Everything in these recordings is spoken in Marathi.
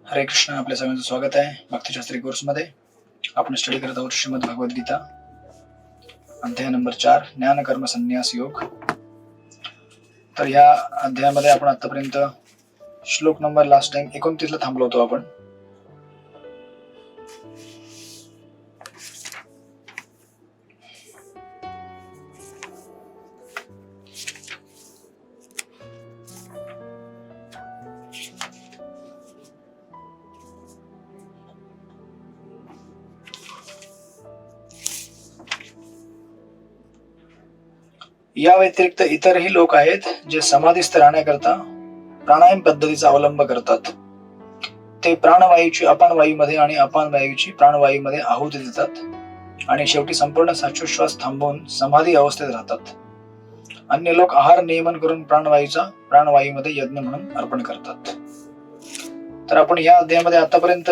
हरे कृष्ण. आपल्या सगळ्यांचं स्वागत आहे भक्तिशास्त्री कोर्समध्ये. आपण स्टडी करत आहोत श्रीमद भगवद्गीता अध्याय नंबर 4 ज्ञान कर्म संन्यास योग. तर या अध्यायामध्ये आपण आतापर्यंत श्लोक नंबर लास्ट टाइम 29 ला थांबलो होतो आपण. या व्यतिरिक्त इतरही लोक आहेत जे समाधीस्थ राहण्याकरता प्राणायाम पद्धतीचा अवलंब करतात. ते प्राणवायूची अपान वायूमध्ये आणि अपान वायूची प्राणवायूमध्ये आहुती देतात आणि शेवटी संपूर्ण श्वासोच्छ्वास थांबवून समाधी अवस्थेत राहतात. अन्य लोक आहार नियमन करून प्राणवायूचा प्राणवायूमध्ये यज्ञ म्हणून अर्पण करतात. तर आपण या अध्यायामध्ये आतापर्यंत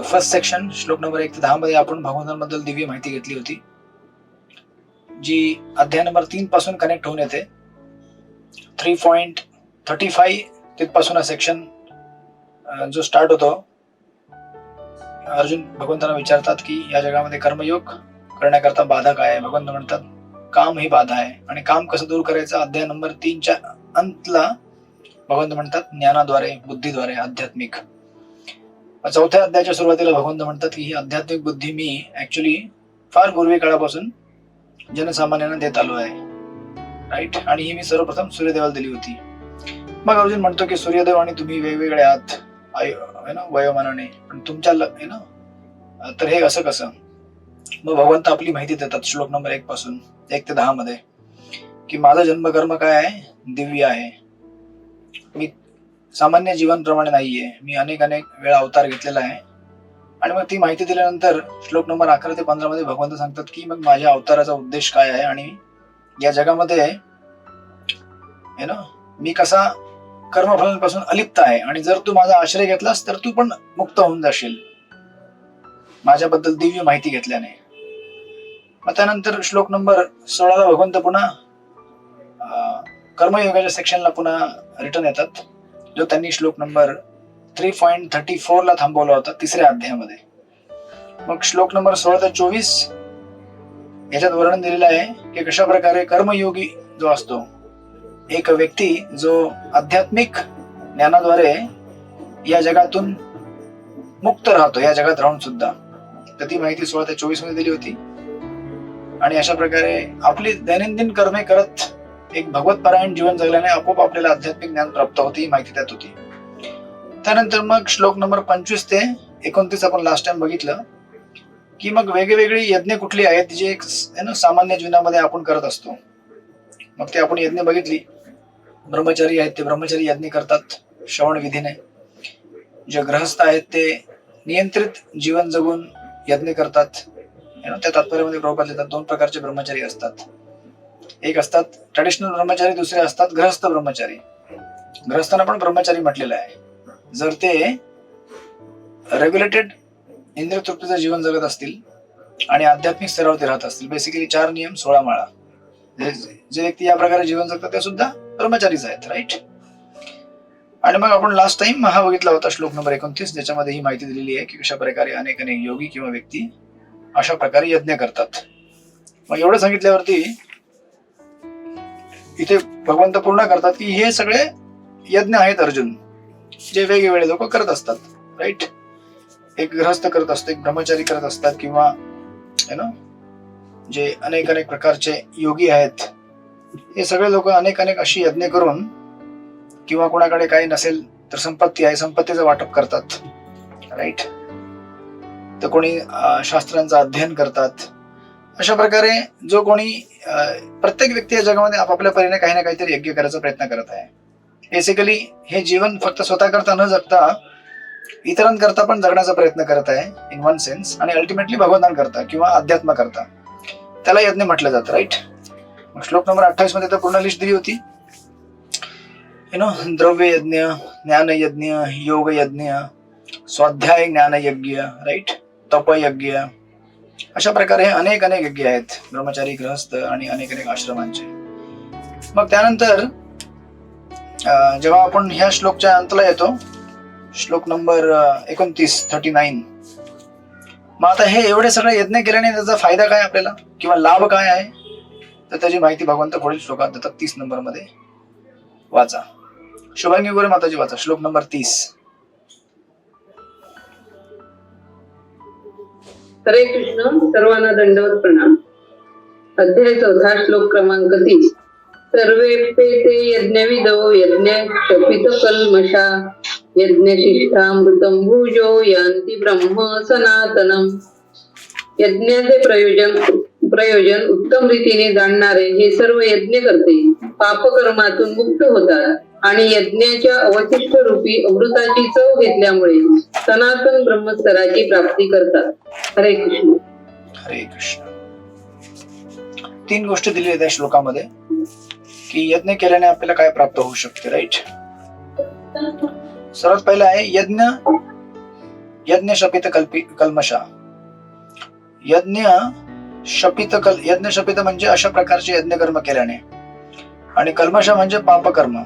फर्स्ट सेक्शन श्लोक नंबर 1 ते 10 मध्ये आपण भगवंतांबद्दल दिव्य माहिती घेतली होती, जी अध्याय नंबर 3 पासून कनेक्ट होऊन येते. 3.35 तिथपासून हा सेक्शन जो स्टार्ट होतो. अर्जुन भगवंतांना विचारतात की या जगामध्ये कर्मयोग करण्याकरता बाधा काय आहे. भगवंत म्हणतात काम ही बाधा आहे आणि काम कसं दूर करायचं. अध्याय नंबर 3च्या अंतला भगवंत म्हणतात ज्ञानाद्वारे, बुद्धीद्वारे, आध्यात्मिक. चौथ्या अध्यायाच्या सुरुवातीला भगवंत म्हणतात की ही आध्यात्मिक बुद्धी मी ऍक्च्युली फार पूर्वी काळापासून जनसामान्यांना देत आलो आहे, राईट. आणि ही मी सर्वप्रथम सूर्यदेवाला दिली होती. मग अर्जुन म्हणतो की सूर्यदेव आणि तुम्ही वेगवेगळे आहात वयोमानाने, पण तुमच्या तर हे असं कसं. मग भगवंत आपली माहिती देतात श्लोक नंबर 1 पासून 1 ते 10 मध्ये की माझं जन्मकर्म काय आहे, दिव्य आहे. मी सामान्य जीवनप्रमाणे नाहीये, मी अनेक वेळा अवतार घेतलेला आहे. आणि मग ती माहिती दिल्यानंतर श्लोक नंबर 11 ते 15 मध्ये भगवंत सांगतात की मग माझ्या अवताराचा उद्देश काय आहे आणि या जगामध्ये मी कसा कर्मफलांपासून अलिप्त आहे. आणि जर तू माझा आश्रय घेतलास तर तू पण मुक्त होऊन जाशील माझ्याबद्दल दिव्य माहिती घेतल्याने. मग त्यानंतर श्लोक नंबर 16 ला भगवंत पुन्हा कर्मयोगाच्या सेक्शनला पुन्हा रिटर्न येतात, जो त्यांनी श्लोक नंबर 3.34 ला थांबवला होता तिसऱ्या अध्यायामध्ये. मग श्लोक नंबर 16 ते 24 याच्यात वर्णन दिलेलं आहे की कशा प्रकारे कर्मयोगी जो असतो, एक व्यक्ती जो आध्यात्मिक ज्ञानाद्वारे या जगातून मुक्त राहतो, या जगात राहून सुद्धा. तर ती माहिती 16 ते 24 मध्ये दिली होती. आणि अशा प्रकारे आपली दैनंदिन कर्मे करत एक भगवतपरायण जीवन जगल्याने आपोआप आपल्याला आध्यात्मिक ज्ञान प्राप्त होते, ही माहिती त्यात होती. त्यानंतर मग श्लोक नंबर 25 ते 29 आपण लास्ट टाइम बघितलं की मग वेगवेगळी यज्ञ कुठली आहेत जे सामान्य जीवनामध्ये आपण करत असतो. मग ते आपण यज्ञ बघितली. ब्रह्मचारी आहेत ते ब्रह्मचारी यज्ञ करतात श्रवण विधीने. जे गृहस्थ आहेत ते नियंत्रित जीवन जगून यज्ञ करतात. त्या तात्पर्यामध्ये प्रभुपाद लिहितात 2 प्रकारचे ब्रह्मचारी असतात. एक असतात ट्रॅडिशनल ब्रह्मचारी, दुसरे असतात गृहस्थ ब्रह्मचारी. गृहस्थांना पण ब्रह्मचारी म्हटलेलं आहे जर ते रेग्युलेटेड इंद्रिय तृप्तीचं जीवन जगत असतील आणि आध्यात्मिक स्तरावरती राहत असतील. बेसिकली 4 नियम 16 माळा. जे व्यक्ती या प्रकारे जीवन जगतात ते सुद्धा ब्रह्मचारीच आहेत, राईट. आणि मग आपण लास्ट टाइम हा बघितला होता श्लोक नंबर 29, ज्याच्यामध्ये ही माहिती दिलेली आहे की कशा प्रकारे अनेक योगी किंवा व्यक्ती अशा प्रकारे यज्ञ करतात. मग एवढं सांगितल्यावरती इथे भगवंत पूर्ण करतात की हे सगळे यज्ञ आहेत अर्जुन, जे वेगवेगळे लोक करत असतात, राईट. एक गृहस्थ करत असतो, एक ब्रह्मचारी करत असतात, किंवा जे अनेक प्रकारचे योगी आहेत. हे सगळे लोक अनेक अशी यज्ञ करून, किंवा कोणाकडे काही नसेल तर संपत्ती आहे, संपत्तीचं वाटप करतात, राईट. तर कोणी शास्त्रांचं अध्ययन करतात. अशा प्रकारे जो कोणी प्रत्येक व्यक्ती या जगामध्ये आपापल्या परीने काही ना काहीतरी यज्ञ करायचा प्रयत्न करत आहे. बेसिकली हे जीवन फक्त स्वतः करता न जगता इतरांकरता पण जगण्याचा प्रयत्न करत आहे इन वन सेन्स. आणि अल्टिमेटली भगवंतांकरता किंवा अध्यात्म करता, त्याला यज्ञ म्हटलं जातं, राईट. मग श्लोक नंबर 28 मध्ये तर पूर्ण लिस्ट दिली होती. द्रव्य यज्ञ, ज्ञान यज्ञ, योग यज्ञ, स्वाध्याय ज्ञान यज्ञ, राईट, तप यज्ञ. अशा प्रकारे अनेक यज्ञ आहेत ब्रह्मचारी, गृहस्थ आणि अनेक आश्रमांचे. मग त्यानंतर जेव्हा आपण ह्या श्लोकच्या अंतला येतो, श्लोक नंबर 29 मग आता हे एवढे सगळे यज्ञ केल्याने त्याचा फायदा काय आपल्याला किंवा लाभ काय आहे, तर त्याची माहिती भगवंत पुढील श्लोकात देतात. 30 नंबरमध्ये वाचा. शुभांगी गोरे माताजी वाचा श्लोक नंबर 30. हरे कृष्ण. सर्वांना दंडवत प्रणाम. अध्याय 4 श्लोक क्रमांक 30. सर्वे ते यज्ञविदो यज्ञ शपित कल्मषा यज्ञशिष्ठामृतं भुजो यान्ति ब्रह्म सनातनम. यज्ञाचे प्रयोजन उत्तम रीतीने जाणणारे हे सर्व यज्ञ करते पापकर्मातून मुक्त होतात आणि यज्ञाच्या अवशिष्ट रूपी अमृताची चव घेतल्यामुळे सनातन ब्रह्मस्तराची प्राप्ती करतात. हरे कृष्ण. हरे कृष्ण. 3 गोष्टी दिलेल्या त्या श्लोकामध्ये की यज्ञ केल्याने आपल्याला काय प्राप्त होऊ शकते. राईट. सर्वात पहिला आहे यज्ञ शपित कल्मषा. यज्ञ शपित म्हणजे अशा प्रकारचे यज्ञ कर्म केल्याने, आणि कल्मषा म्हणजे पापकर्म.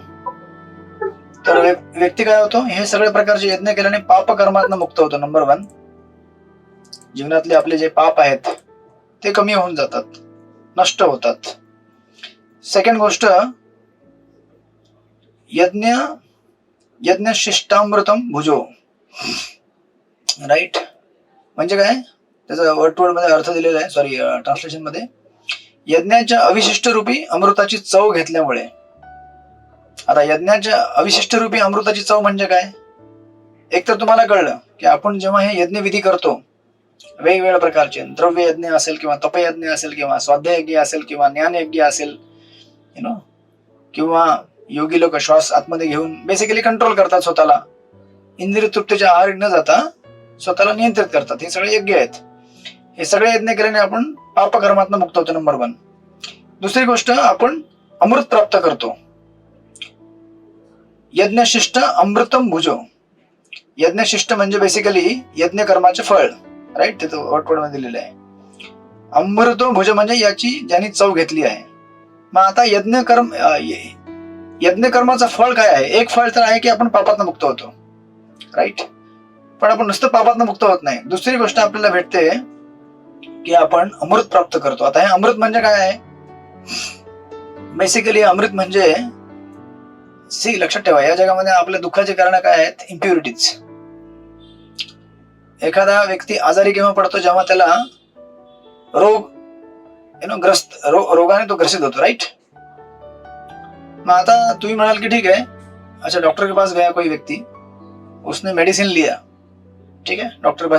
तर व्यक्ती काय होतो, हे सगळे प्रकारचे यज्ञ केल्याने पापकर्मातनं मुक्त होतो. नंबर 1, जीवनातले आपले जे पाप आहेत ते कमी होऊन जातात, नष्ट होतात. सेकंड गोष्ट, यज्ञ शिष्टामृतम भुजो. राईट. म्हणजे काय, त्याचा वर्ड मध्ये अर्थ दिलेला आहे, सॉरी ट्रान्सलेशन मध्ये, यज्ञाच्या अविशिष्ट रूपी अमृताची चव घेतल्यामुळे. आता यज्ञाच्या अविशिष्ट रूपी अमृताची चव म्हणजे काय, एक तर तुम्हाला कळलं की आपण जेव्हा हे यज्ञ विधी करतो, वेगवेगळ्या प्रकारचे द्रव्य यज्ञ असेल किंवा तपयज्ञ असेल किंवा स्वाध्याय यज्ञ असेल किंवा ज्ञान यज्ञ असेल, किंवा योगी लोक श्वास आतमध्ये घेऊन बेसिकली कंट्रोल करतात स्वतःला, इंद्रिय तृप्तीच्या आहारी न जाता स्वतःला नियंत्रित करतात. हे सगळे यज्ञ आहेत. हे सगळे यज्ञ केल्याने आपण पापकर्मातनं मुक्त होतो. नंबर 1. दुसरी गोष्ट, आपण अमृत प्राप्त करतो. यज्ञशिष्ट अमृतम भुजो. यज्ञशिष्ट म्हणजे बेसिकली यज्ञ कर्माचे फळ. राईट. ते वर्ड मध्ये दिलेलं आहे. अमृतो भुज म्हणजे याची ज्यांनी चव घेतली आहे. मग आता यज्ञ कर्माचं फळ काय आहे. एक फळ तर आहे की आपण पापातनं मुक्त होतो. राईट. पण आपण नुसतं पापातनं मुक्त होत नाही. दुसरी गोष्ट आपल्याला भेटते की आपण अमृत प्राप्त करतो. आता हे अमृत म्हणजे काय आहे, बेसिकली अमृत म्हणजे, लक्षात ठेवा, या जगामध्ये आपल्या दुःखाचे कारण काय आहेत, इम्प्युरिटीज. एखादा व्यक्ती आजारी केव्हा पडतो, जेव्हा त्याला रोगाने तो ग्रसित होतो. राईट. मग आता तुम्ही म्हणाल की ठीक है, अच्छा डॉक्टर के पास गया कोई व्यक्ति, उसने मेडिसिन लिया, ठीक है, डॉक्टर के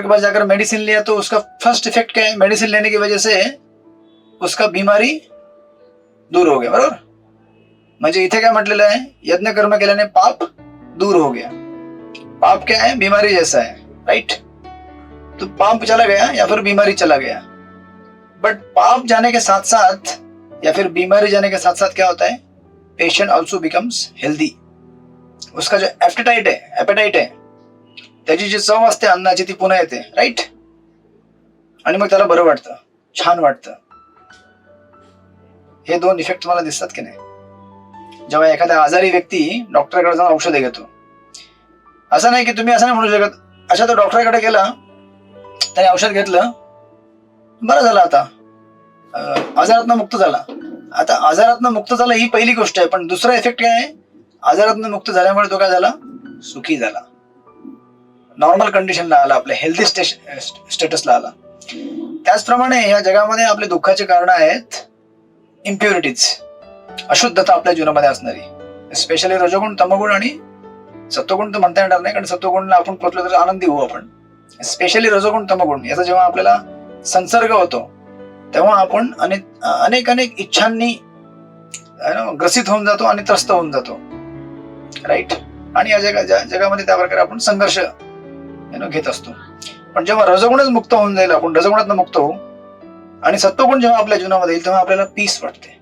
पास जाकर मेडिसिन लिया, तो उसका फर्स्ट इफेक्ट क्या है, मेडिसिन लेने की वजह से उसका बीमारी दूर हो गया. बरोबर. म्हणजे इथे काय म्हटलेलं आहे, यज्ञ कर्म केल्याने पाप दूर हो गया. पाप क्या है, बीमारी जैसा है. राइट. तो पाप चला गया या फिर बीमारी चला गया. बट पाप जाने के साथ साथ या फिर बीमारी जाने के साथ साथ क्या होता है, पेशेंट ऑल्सो बिकम्स हेल्दी. उसका जो एपेटाइट आहे, त्याची जी चव असते अन्नाची ती पुन्हा येते. राईट. आणि मग त्याला बरं वाटतं, छान वाटतं. हे 2 इफेक्ट तुम्हाला दिसतात की नाही, जेव्हा एखादा आजारी व्यक्ती डॉक्टरकडे जाऊन औषधे घेतो. असं नाही की तुम्ही असं नाही म्हणू शकत, अच्छा तो डॉक्टरकडे गेला, त्याने औषध घेतलं, बरं झालं, आता आजारातनं मुक्त झाला. आता आजारातनं मुक्त झाला ही पहिली गोष्ट आहे, पण दुसरा इफेक्ट काय आहे, आजारातनं मुक्त झाल्यामुळे तो काय झाला, सुखी झाला, नॉर्मल कंडिशनला आला, आपल्या हेल्दी स्टेटसला आला. त्याचप्रमाणे या जगामध्ये आपले दुःखाचे कारण आहेत इम्प्युरिटीज, अशुद्धता आपल्या जीवनामध्ये असणारी, स्पेशली रजोगुण, तमोगुण आणि सत्वगुण तर म्हणता येणार नाही, कारण सत्वगुणला आपण पोचलो तर आनंदी होऊ आपण. स्पेशली रजोगुण, तमोगुण याचा जेव्हा आपल्याला संसर्ग होतो, तेव्हा आपण अनेक इच्छांनी ग्रसित होऊन जातो आणि त्रस्त होऊन जातो. राईट. आणि या जगामध्ये त्या प्रकारे आपण संघर्ष घेत असतो. पण जेव्हा रजोगुणच मुक्त होऊन जाईल, आपण रजोगुणातनं मुक्त होऊ आणि सत्वगुण जेव्हा आपल्या जीवनामध्ये येईल, तेव्हा आपल्याला पीस वाटते,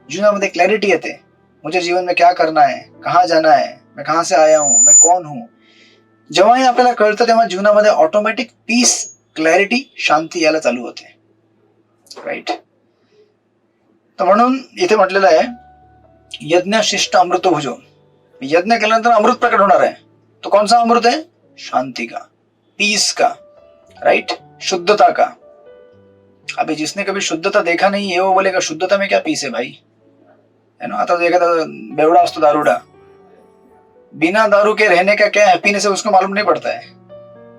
जीवनामध्ये क्लॅरिटी येते. मुझे जीवन में क्या करना है, कहाँ जाना है, मैं कहाँ से आया हूँ, मैं कौन हूँ. जेव्हा हे आपल्याला कळतं, तेव्हा जीवनामध्ये ऑटोमॅटिक पीस, क्लॅरिटी, शांती यायला चालू होते. राईट. तर म्हणून इथे म्हटलेलं आहे यज्ञ शिष्ट अमृत भुजो, यज्ञ केल्यानंतर अमृत प्रकट होणार आहे. तो कौन सा अमृत है? शांति का, पीस का, राइट, शुद्धता का. अभी जिसने कभी शुद्धता देखा नहीं है वो बोलेगा शुद्धता में क्या पीस है भाई, है ना. आता एखादा बेवडा असतो दारुडा, बिना दारू के रहने का क्या हैप्पीनेस है उसको मालूम नहीं पड़ता है,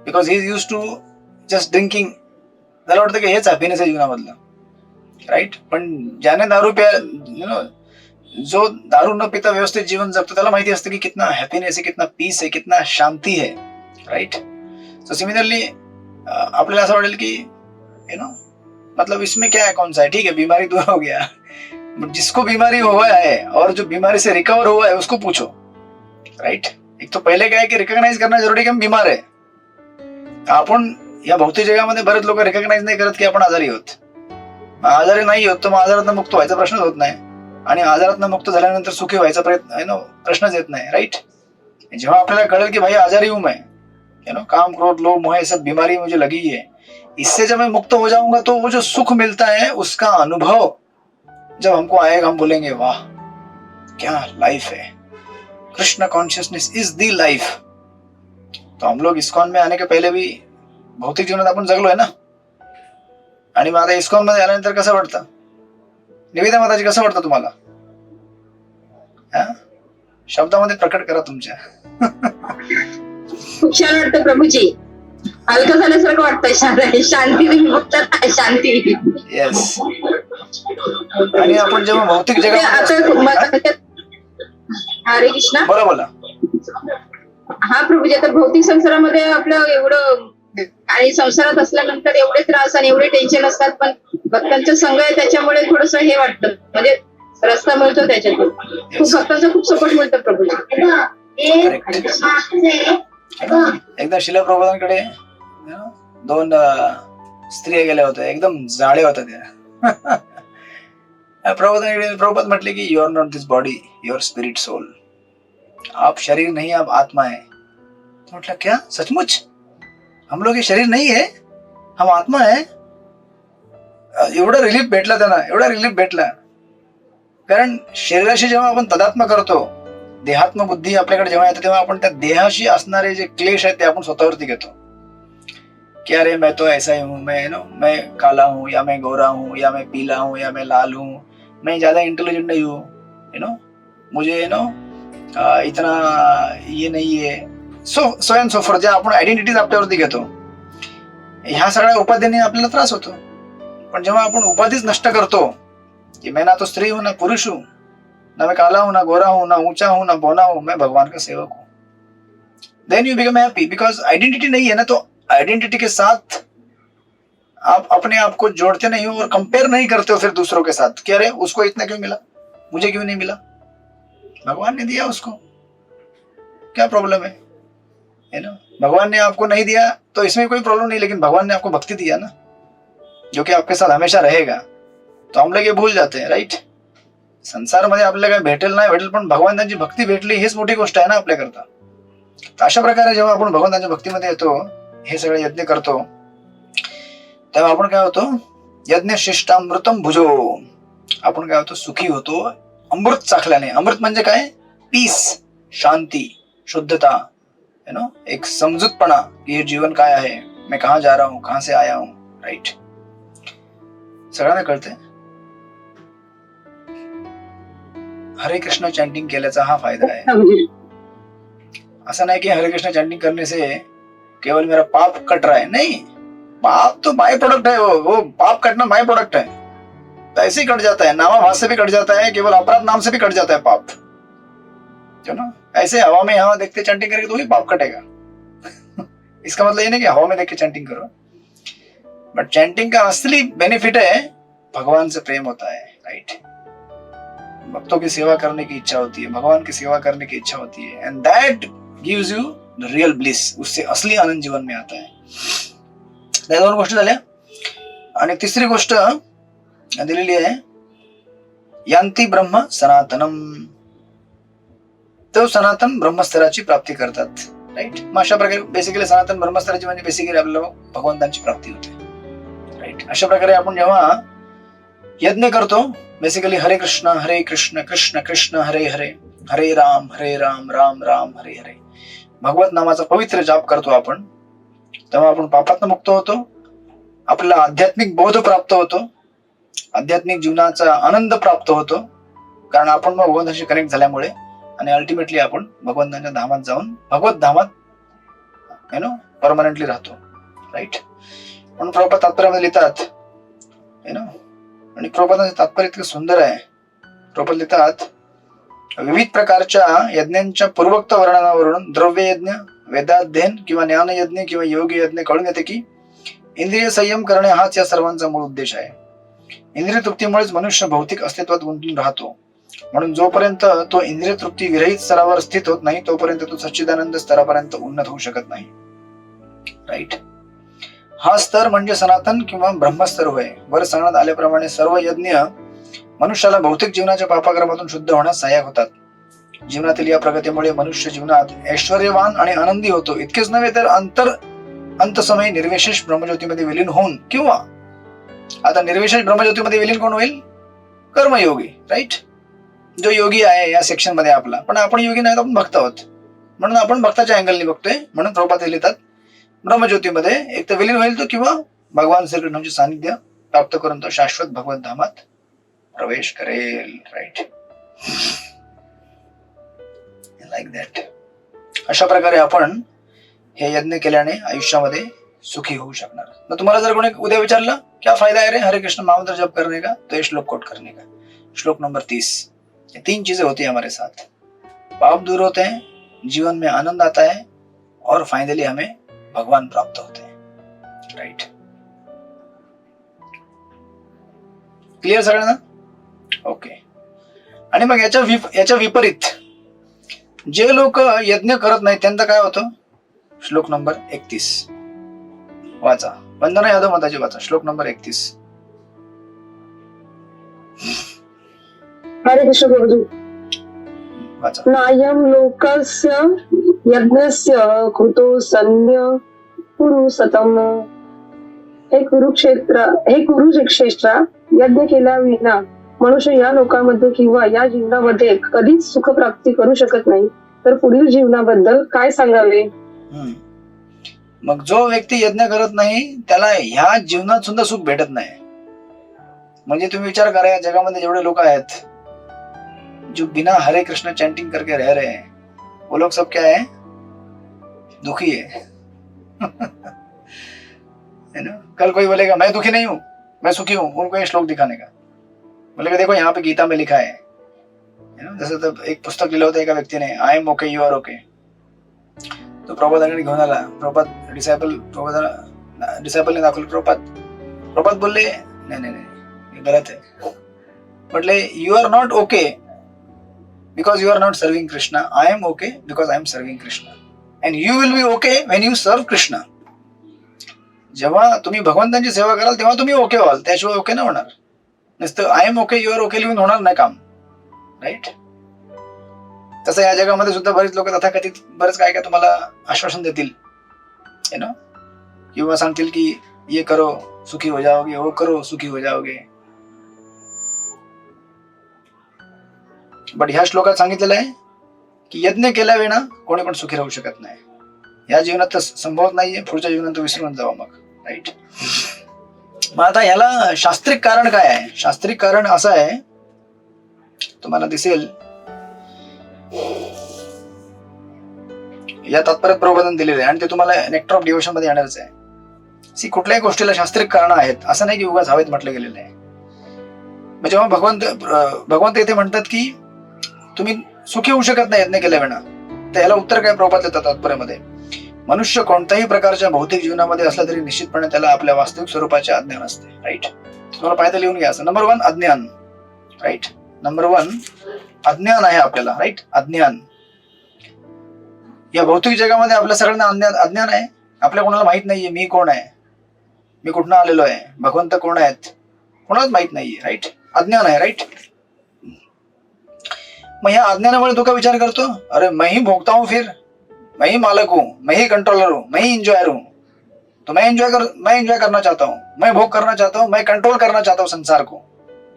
because he is used to just drinking. त्याला वाटतं की हेच हॅपीनेस आहे जीवनामधलं, राईट. पण ज्याने दारू प्या, यु नो, जो दारू न पिता व्यवस्थित जीवन जगतो त्याला माहिती असतं की कितना हॅपीनेस है, कितना पीस है, कितना शांती है, राइट. सो सिमिलरली आपल्याला असं वाटेल की यू नो मतलब इसमें क्या है, कौन सा है, ठीक है बीमारी दूर हो गया, जिसको बीमारी हुआ है और जो बीमारी से रिकवर हुआ है उसको पूछो, राइट. एक तो पहिले काय की रिकॉग्नाइज करणं जरुरी की हम बीमार आहे. आपण या भौतिक जगामध्ये बरेच लोक रिकॉग्नाइज नाही करत की आपण आजारी आहोत. आजारी नाही होत तर मग आजारात मुक्त व्हायचा प्रश्नच होत नाही, आणि आजारात मुक्त झाल्यानंतर सुखी व्हायचा प्रयत्न प्रश्नच येत नाही, राइट. जेव्हा आपल्याला कळेल की भाई आजारी हूं मैं, काम क्रोध लोभ मोह सब बीमारी मुझे लगी है, इससे जब मैं मुक्त हो जाऊंगा तो वो जो सुख मिलता है उसका अनुभव जब हमको आएगा हम बोलेंगे वाह क्या लाइफ है, Krishna consciousness is the life. तो हम लोग इस्कॉन में आने के पहले भी भौतिक जीवनात आपण जगलो आहे ना, आणि मग आता इस्कॉन मध्ये आल्यानंतर कसं वाटतं, निवेदा माताजी कसं वाटतं तुम्हाला, शब्दामध्ये प्रकट करा तुमच्या. खूप छान वाटतं प्रभूजी, हलकं झाल्यासारखं वाटतं, शांती तुम्ही शांती. येस. आणि आपण जेव्हा भौतिक जगात, हरे कृष्णा, बोला बोला. हा प्रभूजी, आता भौतिक संसारामध्ये आपलं एवढं आणि संसारात असल्यानंतर एवढे त्रास आणि एवढे टेन्शन असतात, पण भक्तांचा संघ आहे त्याच्यामुळे थोडस हे वाटतं, म्हणजे रस्ता मिळतो त्याच्यातून, खूप भक्तांचा खूप सपोर्ट मिळतो प्रभूजी. एकदा शिला प्रभुदांकडे 2 स्त्रिया गेल्या होत्या, एकदम जाड्या होत्या त्या. प्रभुपाद म्हटले की you are not this body, you are spirit soul, आप शरीर नहीं आप आत्मा है. तो म्हटलं क्या सचमुच हम लोग ये शरीर नहीं है, हम आत्मा है. एवढा रिलीफ भेटला त्यांना, एवढा रिलीफ भेटला. कारण शरीराशी जेव्हा आपण तदात्म करतो, देहात्म बुद्धी आपल्याकडे जेव्हा येते तेव्हा आपण त्या देहाशी असणारे जे क्लेश आहेत ते आपण स्वतःवरती घेतो, कि अरे मैं तो ऐसा ही हूँ, मैं काला हूँ या मैं गोरा हूँ या मैं पीला हूँ या मैं लाल हूँ, मैं ज्यादा इंटेलिजेंट नहीं हूँ, मुझे इतना ये नहीं है, सो अँड सो फॉर. जे आपण आयडेंटिटीज आपल्यावरती घेतो, ह्या सगळ्या उपाधीने आपल्याला त्रास होतो. पण जेव्हा आपण उपाधीच नष्ट करतो कि मैं ना तो स्त्री हूं ना पुरुष हूं, ना मैं काला हूं ना गोरा हूं ना ऊंचा हूं ना बौना हूं, मैं भगवान का सेवक हूं, then you become happy. Because identity नहीं है ना, तो आइडेंटिटी के साथ आप अपने आप को जोड़ते नहीं हो और कंपेयर नहीं करते हो फिर दूसरों के साथ कि अरे उसको इतना क्यों मिला, मुझे क्यों नहीं मिला, भगवान ने दिया उसको, क्या प्रॉब्लम है, भगवान ने आपको नहीं दिया तो इसमें कोई प्रॉब्लम नहीं, लेकिन भगवान ने आपको भक्ति दिया ना, जो कि आपके साथ हमेशा रहेगा. तो हम लोग ये भूल जाते हैं, राइट. संसारामध्ये आपल्याला काय भेटेल नाही भेटेल, पण भगवंतांची भक्ती भेटली हीच मोठी गोष्ट आहे ना आपल्याकरता. तर अशा प्रकारे जेव्हा आपण भगवंतांच्या भक्तीमध्ये येतो, हे सगळे यज्ञ करतो, तेव्हा आपण काय होतो, यज्ञ शिष्टामृतम भुजो, आपण काय होतो, सुखी होतो अमृत चाखल्याने. अमृत म्हणजे काय, पीस, शांती, शुद्धता, एक समजूतपणा की हे जीवन काय आहे, मैं कहाँ जा रहा हूँ, कहाँ से आया हूँ, राइट. सगळ्यांना कळते. हरे कृष्ण चैंटिंग केल्याचा हा फायदा आहे. असं नाही की हरे कृष्ण चैंटिंग करने से केवल मेरा पाप कट रहा है, नहीं, पाप तो बाय प्रोडक्ट है, वो पाप कटना बाय प्रोडक्ट है, तो ऐसे ही कट जाता है, नामाभास से भी कट जाता है, केवल अपराध नाम से भी कट जाता है पाप, ऐसे हवा में हवा देखते चैंटिंग करेंगे तो ही पाप कटेगा. इसका मतलब ये नहीं कि हवा में देख के चैंटिंग करो, बट चैंटिंग का असली बेनिफिट है भगवान से प्रेम होता है, राइट. भक्तों की सेवा करने की इच्छा होती है, भगवान की सेवा करने की इच्छा होती है, end that gives you the real bliss. उससे असली आनंद जीवन में आता है. त्या 2 गोष्टी झाल्या. आणि तिसरी गोष्ट दिलेली आहे, यांती ब्रह्म सनातनम, तो सनातन ब्रह्मस्तराची प्राप्ती करतात, राईट. मग अशा प्रकारे बेसिकली सनातन ब्रह्मस्तराची म्हणजे बेसिकली आपल्याला भगवंतांची प्राप्ती होते, राईट. अशा प्रकारे आपण जेव्हा यज्ञ करतो बेसिकली हरे कृष्ण कृष्ण कृष्ण हरे हरे, हरे राम राम राम हरे हरे. भगवत नामाचा पवित्र जाप करतो आपण, तेव्हा आपण पापातनं मुक्त होतो, आपल्याला आध्यात्मिक बोध प्राप्त होतो, आध्यात्मिक जीवनाचा आनंद प्राप्त होतो, कारण आपण मग भगवंताशी कनेक्ट झाल्यामुळे, आणि अल्टिमेटली आपण भगवंताच्या धामात जाऊन भगवत धामात परमनंटली राहतो. राईट. म्हणून प्रभुपाद तात्पर्यामध्ये लिहितात आणि प्रभुपादांचे तात्पर्य इतकं सुंदर आहे. प्रभुपाद लिहितात, विविध प्रकारच्या यज्ञांच्या पूर्वोक्त वर्णनावरून द्रव्य यज्ञ, वेदाध्ययन किंवा ज्ञान यज्ञ किंवा योग यज्ञ कळून येते की इंद्रिय संयम करणे हाच या सर्वांचा मूळ उद्देश आहे. इंद्रिय तृप्तीमुळेच मनुष्य भौतिक अस्तित्वात गुंतून राहतो. म्हणून जोपर्यंत तो इंद्रिय तृप्ती विरहित स्तरावर स्थित होत नाही तोपर्यंत तो सच्चिदानंद स्तरापर्यंत उन्नत होऊ शकत नाही. राईट. हा स्तर म्हणजे सनातन किंवा ब्रह्मस्तर होय. वर सांगण्यात आल्याप्रमाणे सर्व यज्ञ मनुष्याला भौतिक जीवनाच्या पापाक्रमातून शुद्ध होण्यास सहाय्यक होतात. जीवनातील या प्रगतीमुळे मनुष्य जीवनात ऐश्वर्यवान आणि आनंदी होतो. इतकेच नव्हे तर अंतसमयी निर्विशेष ब्रह्मज्योतीमध्ये विलीन होऊन, किंवा आता निर्विशेष ब्रह्मज्योतीमध्ये विलीन कोण होईल? कर्मयोगी. राईट. जो योगी आहे या सेक्शन मध्ये आपला, पण आपण योगी नाही, आपण भक्त आहोत, म्हणून आपण भक्ताच्या अँगलने बघतोय. म्हणून प्रभुपाद लिहितात, ब्रह्मज्योतीमध्ये एक तर विलीन होईल तो, किंवा भगवान श्रीकृष्णाचे सानिध्य प्राप्त करून तो शाश्वत भगवत धामात प्रवेश करेल. राईट. Like that. अशा प्रकारे आपण हे यज्ञ केल्याने आयुष्यामध्ये सुखी होऊ शकणार. मग तुम्हाला जर कोणी उद्या विचारलं क्या फायदा है रे हरे कृष्ण महामंत्र जप करने का, तो ये श्लोक कोट करने का. श्लोक नंबर 30. ये 3 चीजें होती है हमारे साथ. पाप दूर होते हैं, जीवन में आनंद आता है, और फाइनली हमें भगवान प्राप्त होते हैं. राइट. क्लियर सगळ्यांना? ओके. आणि मग याच्या विपरीत जे लोक यज्ञ करत नाही त्यांचं काय होतं? श्लोक नंबर 31 वाचा. वंदना यादव माताजी वाचा. श्लोक नंबर 31. हरे कृष्ण प्रभुजी. वाचा. नायं लोकस्य यज्ञस्य कृतो सन्य पुरुषतम. हे कुरुक्षेत्र यज्ञ केल्याविना मनुष्य या लोकांमध्ये किंवा या जीवनामध्ये कधीच सुख प्राप्ती करू शकत नाही, तर पुढील जीवनाबद्दल काय सांगावे? मग जो व्यक्ती यज्ञ करत नाही त्याला ह्या जीवनात सुद्धा सुख भेटत नाही. म्हणजे तुम्ही विचार करा, या जगामध्ये जेवढे लोक आहेत जो बिना हरे कृष्ण चैंटिंग करके रह रहे हैं, वो लोग सब क्या है? दुखी है. ना? कल कोई बोलेगा मैं दुखी नहीं हूं, मैं सुखी हूं, उनको ये श्लोक दिखाने का. बोलेगा देखो यहाँ पे गीता में लिखा है. जसं तर एक पुस्तक लिहिलं होतं एका व्यक्तीने, I am okay you are okay. तो प्रभुपादांकडे घेऊन आला. डिसायपलने दाखवलं. प्रभुपाद बोलले नाही हे गलत आहे. म्हटले you are not okay because you are not serving Krishna. I am okay because I am serving Krishna. And you will be okay when you serve Krishna. जेव्हा तुम्ही भगवंतांची सेवा कराल तेव्हा तुम्ही ओके व्हाल, त्याशिवाय ओके नाही होणार. नुसतं I am okay you are okay लिहून होणार नाही काम. राईट. तसं या जगामध्ये सुद्धा बरेच लोक तथाकथित बरेच काय तुम्हाला आश्वासन देतील किंवा सांगतील की ये करो सुखी हो जाओगे, वो करो सुखी हो जाओगे. बट ह्या श्लोकात सांगितलेलं आहे की यज्ञ केल्याविना कोणी पण सुखी राहू शकत नाही. या जीवनात तर संभवत नाहीये, पुढच्या जीवनात विसरून जावा मग. राईट. मग आता याला शास्त्रिक कारण काय आहे? शास्त्रिक कारण असं आहे, तुम्हाला दिसेल या तात्पर्यात प्रबोधन दिलेलं आहे आणि ते तुम्हाला नेक्टर ऑफ डिव्होशन मध्ये येणारच आहे. कुठल्याही गोष्टीला शास्त्रिक कारण आहेत, असं नाही की उगाच हवेत म्हटलं गेलेलं आहे. मग जेव्हा भगवंत इथे म्हणतात की तुम्ही सुखी होऊ शकत नाही यज्ञ केल्याविना, तर याला उत्तर काय प्रभुपाद देतात तात्पर्यामध्ये? मनुष्य कोणत्याही प्रकारच्या भौतिक जीवनामध्ये असला तरी निश्चितपणे त्याला आपल्या वास्तविक स्वरूपाचे अज्ञान असते. राईट. तुम्हाला पाहिजे लिहून घ्या. नंबर 1 अज्ञान. राईट. नंबर 1 अज्ञान आहे आपल्याला. राईट. अज्ञान. या भौतिक जगामध्ये आपल्या सगळ्यांना अज्ञान आहे. आपल्या कोणाला माहित नाहीये मी कोण आहे, मी कुठनं आलेलो आहे, भगवंत कोण आहेत, कोणालाच माहित नाहीये. राईट. अज्ञान आहे. राईट. मग ह्या अज्ञानामुळे तो का विचार करतो, अरे मैं ही भोगता हूं, फिर मैं ही मालक हूं, मैं ही कंट्रोलर हूं, मैं ही इंजॉयर हूं. तो मैं एंजॉय करना चाहता हूं, मैं भोग करना चाहता हूं, मैं कंट्रोल करना चाहता हूं संसार को.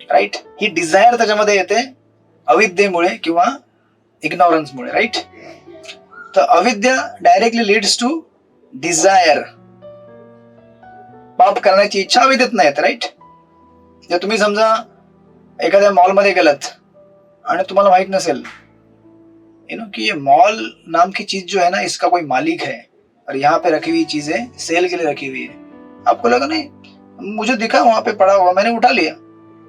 राईट. ही डिझायर त्याच्यामध्ये येते अविद्येमुळे किंवा इग्नॉरन्समुळे. राईट. तर अविद्या डायरेक्टली लीड्स टू डिझायर. पाप करण्याची इच्छा अविद्येत नाही येत. राईट. जर तुम्ही समजा एखाद्या मॉलमध्ये गेलात आणि तुम्हाला माहित नसेल कि ये मॉल नाम की चीज जो है ना, इसका कोई मालिक है और यहाँ पे रखी हुई चीजें सेल के लिए रखी हुई है. आपको लगा नहीं, मुझे दिखा वहां पे पड़ा हुआ, मैंने उठा लिया.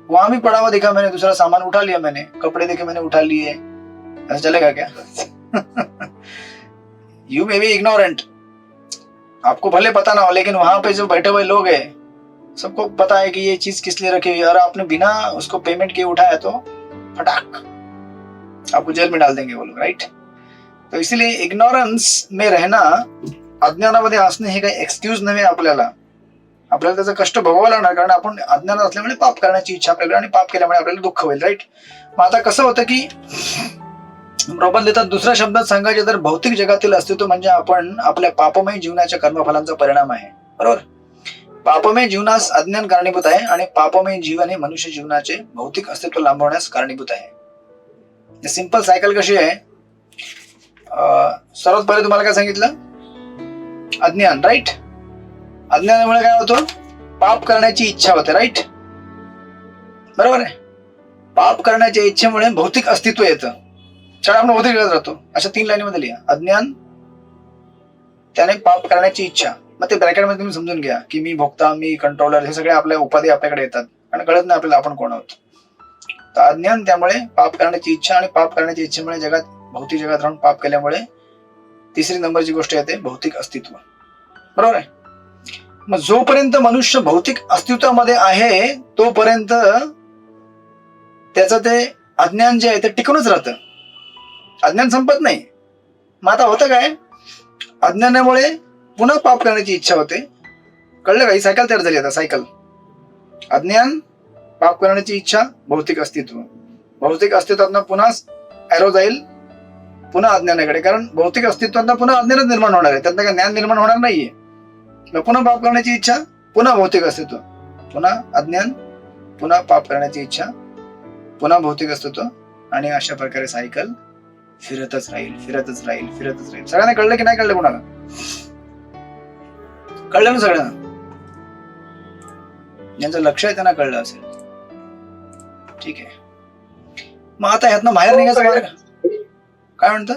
वहां भी पड़ा हुआ दिखा, मैंने दूसरा सामान उठा लिया, मैंने कपड़े देखे मैंने उठा लिए. ऐसा चलेगा क्या? You may be ignorant. आपको भले पता ना हो, लेकिन वहां पे जो बैठे हुए लोग हैं सबको पता है कि ये चीज किस लिए रखी हुई है, और आपने बिना उसको पेमेंट किए उठाया तो फटाक आपको जेल में डाल देंगे वो लोग. राइट. तो इसीलिए इग्नोरन्स में रहना, अज्ञानामध्ये असणे हे काही एक्सक्यूज नव्हे. आपल्याला त्याचं कष्ट भोगावं लागणार, कारण आपण अज्ञानात असल्यामुळे पाप करण्याची इच्छा आपल्याला, आणि पाप केल्यामुळे आपल्याला दुःख होईल. राईट. मग आता कसं होतं की प्रबंध देतात, दुसऱ्या शब्दात सांगायचे तर भौतिक जगातील अस्तित्व म्हणजे आपण आपल्या पापमय जीवनाच्या कर्मफलांचा परिणाम आहे. बरोबर. पापमय जीवनास अज्ञान कारणीभूत आहे, आणि पापमय जीवन हे मनुष्य जीवनाचे भौतिक अस्तित्व लांबवण्यास कारणीभूत आहे. सिंपल सायकल कशी आहे? सर्वात पहिले तुम्हाला काय सांगितलं? अज्ञान. राईट. अज्ञानामुळे काय होतं? पाप करण्याची इच्छा होते. राईट. बरोबर आहे. पाप करण्याच्या इच्छेमुळे भौतिक अस्तित्व येतं. चला आपण भौतिक जगात राहतो. अशा 3 लाईनीमध्ये लिहा. अज्ञान, त्याने पाप करण्याची इच्छा. मग ते ब्रॅकेटमध्ये तुम्ही समजून घ्या की मी भोक्ता, मी कंट्रोलर, हे सगळे आपल्या उपाधी आपल्याकडे येतात, आणि कळत नाही आपल्याला आपण कोण आहोत. तर अज्ञान, त्यामुळे पाप करण्याची इच्छा, आणि पाप करण्याच्या इच्छेमुळे जगात, भौतिक जगात राहून पाप केल्यामुळे तिसरी नंबरची गोष्ट येते भौतिक अस्तित्व. बरोबर आहे. मग जोपर्यंत मनुष्य भौतिक अस्तित्वामध्ये आहे तोपर्यंत त्याचं ते अज्ञान जे आहे ते टिकूनच राहतं. अज्ञान संपत नाही. मग आता होतं काय? अज्ञानामुळे पुन्हा पाप करण्याची इच्छा होते. कळलं का? ही सायकल तयार झाली. आता सायकल: अज्ञान, पाप करण्याची इच्छा, भौतिक अस्तित्व. भौतिक अस्तित्वातनं पुन्हा एरो जाईल पुन्हा अज्ञानाकडे, कारण भौतिक अस्तित्वातनं पुन्हा अज्ञानच निर्माण होणार आहे, त्यातनं काय ज्ञान निर्माण होणार नाहीये. पुन्हा पाप करण्याची इच्छा, पुन्हा भौतिक अस्तित्व, पुन्हा अज्ञान, पुन्हा पाप करण्याची इच्छा, पुन्हा भौतिक अस्तित्व, आणि अशा प्रकारे सायकल फिरतच राहील, फिरतच राहील, फिरतच राहील. सगळ्यांना कळलं की नाही कळलं? कोणाला कळलं ना? सगळ्यांना ज्यांचं लक्ष आहे त्यांना कळलं असेल. ठीक आहे. मग आता ह्यातनं बाहेर निघायचा मार्ग काय म्हणतं?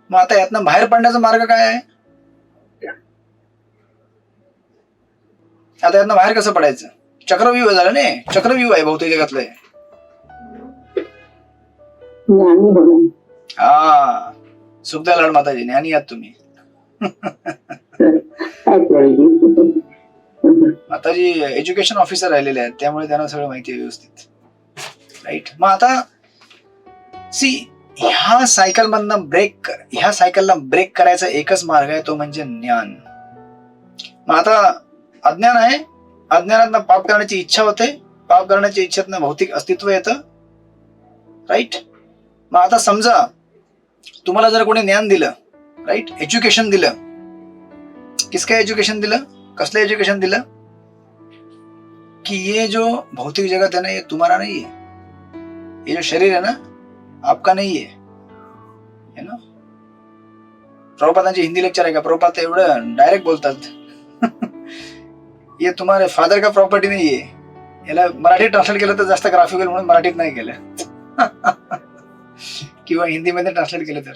मग आता यातनं बाहेर पडण्याचा मार्ग काय आहे? आता यातनं बाहेर कसं पडायचं? चक्रव्यूह झालं नाही. चक्रव्यूह आहे भौतिक जगातलं. हा, सुखदा लाड माताजी, ज्ञानी आहात तुम्ही. माताजी एज्युकेशन ऑफिसर राहिलेले आहेत, त्यामुळे त्यांना सगळं माहिती आहे व्यवस्थित. राईट. मग आता ह्या सायकलला ब्रेक करायचा एकच मार्ग आहे, तो म्हणजे ज्ञान. मग आता अज्ञान आहे, अज्ञानातनं पाप करण्याची इच्छा होते, पाप करण्याच्या इच्छेतनं भौतिक अस्तित्व येतं. राईट. मग आता समजा तुम्हाला जर कोणी ज्ञान दिलं, राईट, एज्युकेशन दिलं, किसका एज्युकेशन दिलं, कसलं एज्युकेशन दिलं, कि ये जो भौतिक जगत है ना, ये तुम्हारा नहीं है, ये जो शरीर है ना आपका नहीं है ना. प्रभुपादांची हिंदी लेक्चर आहे का? प्रभुपाद एवढं डायरेक्ट बोलतात. ये तुम्हारे फादर का प्रॉपर्टी नाही आहे. याला मराठीत ट्रान्सलेट केलं तर जास्त ग्राफिकल म्हणून मराठीत नाही केलं. किंवा हिंदीमध्ये ट्रान्सलेट केलं तर,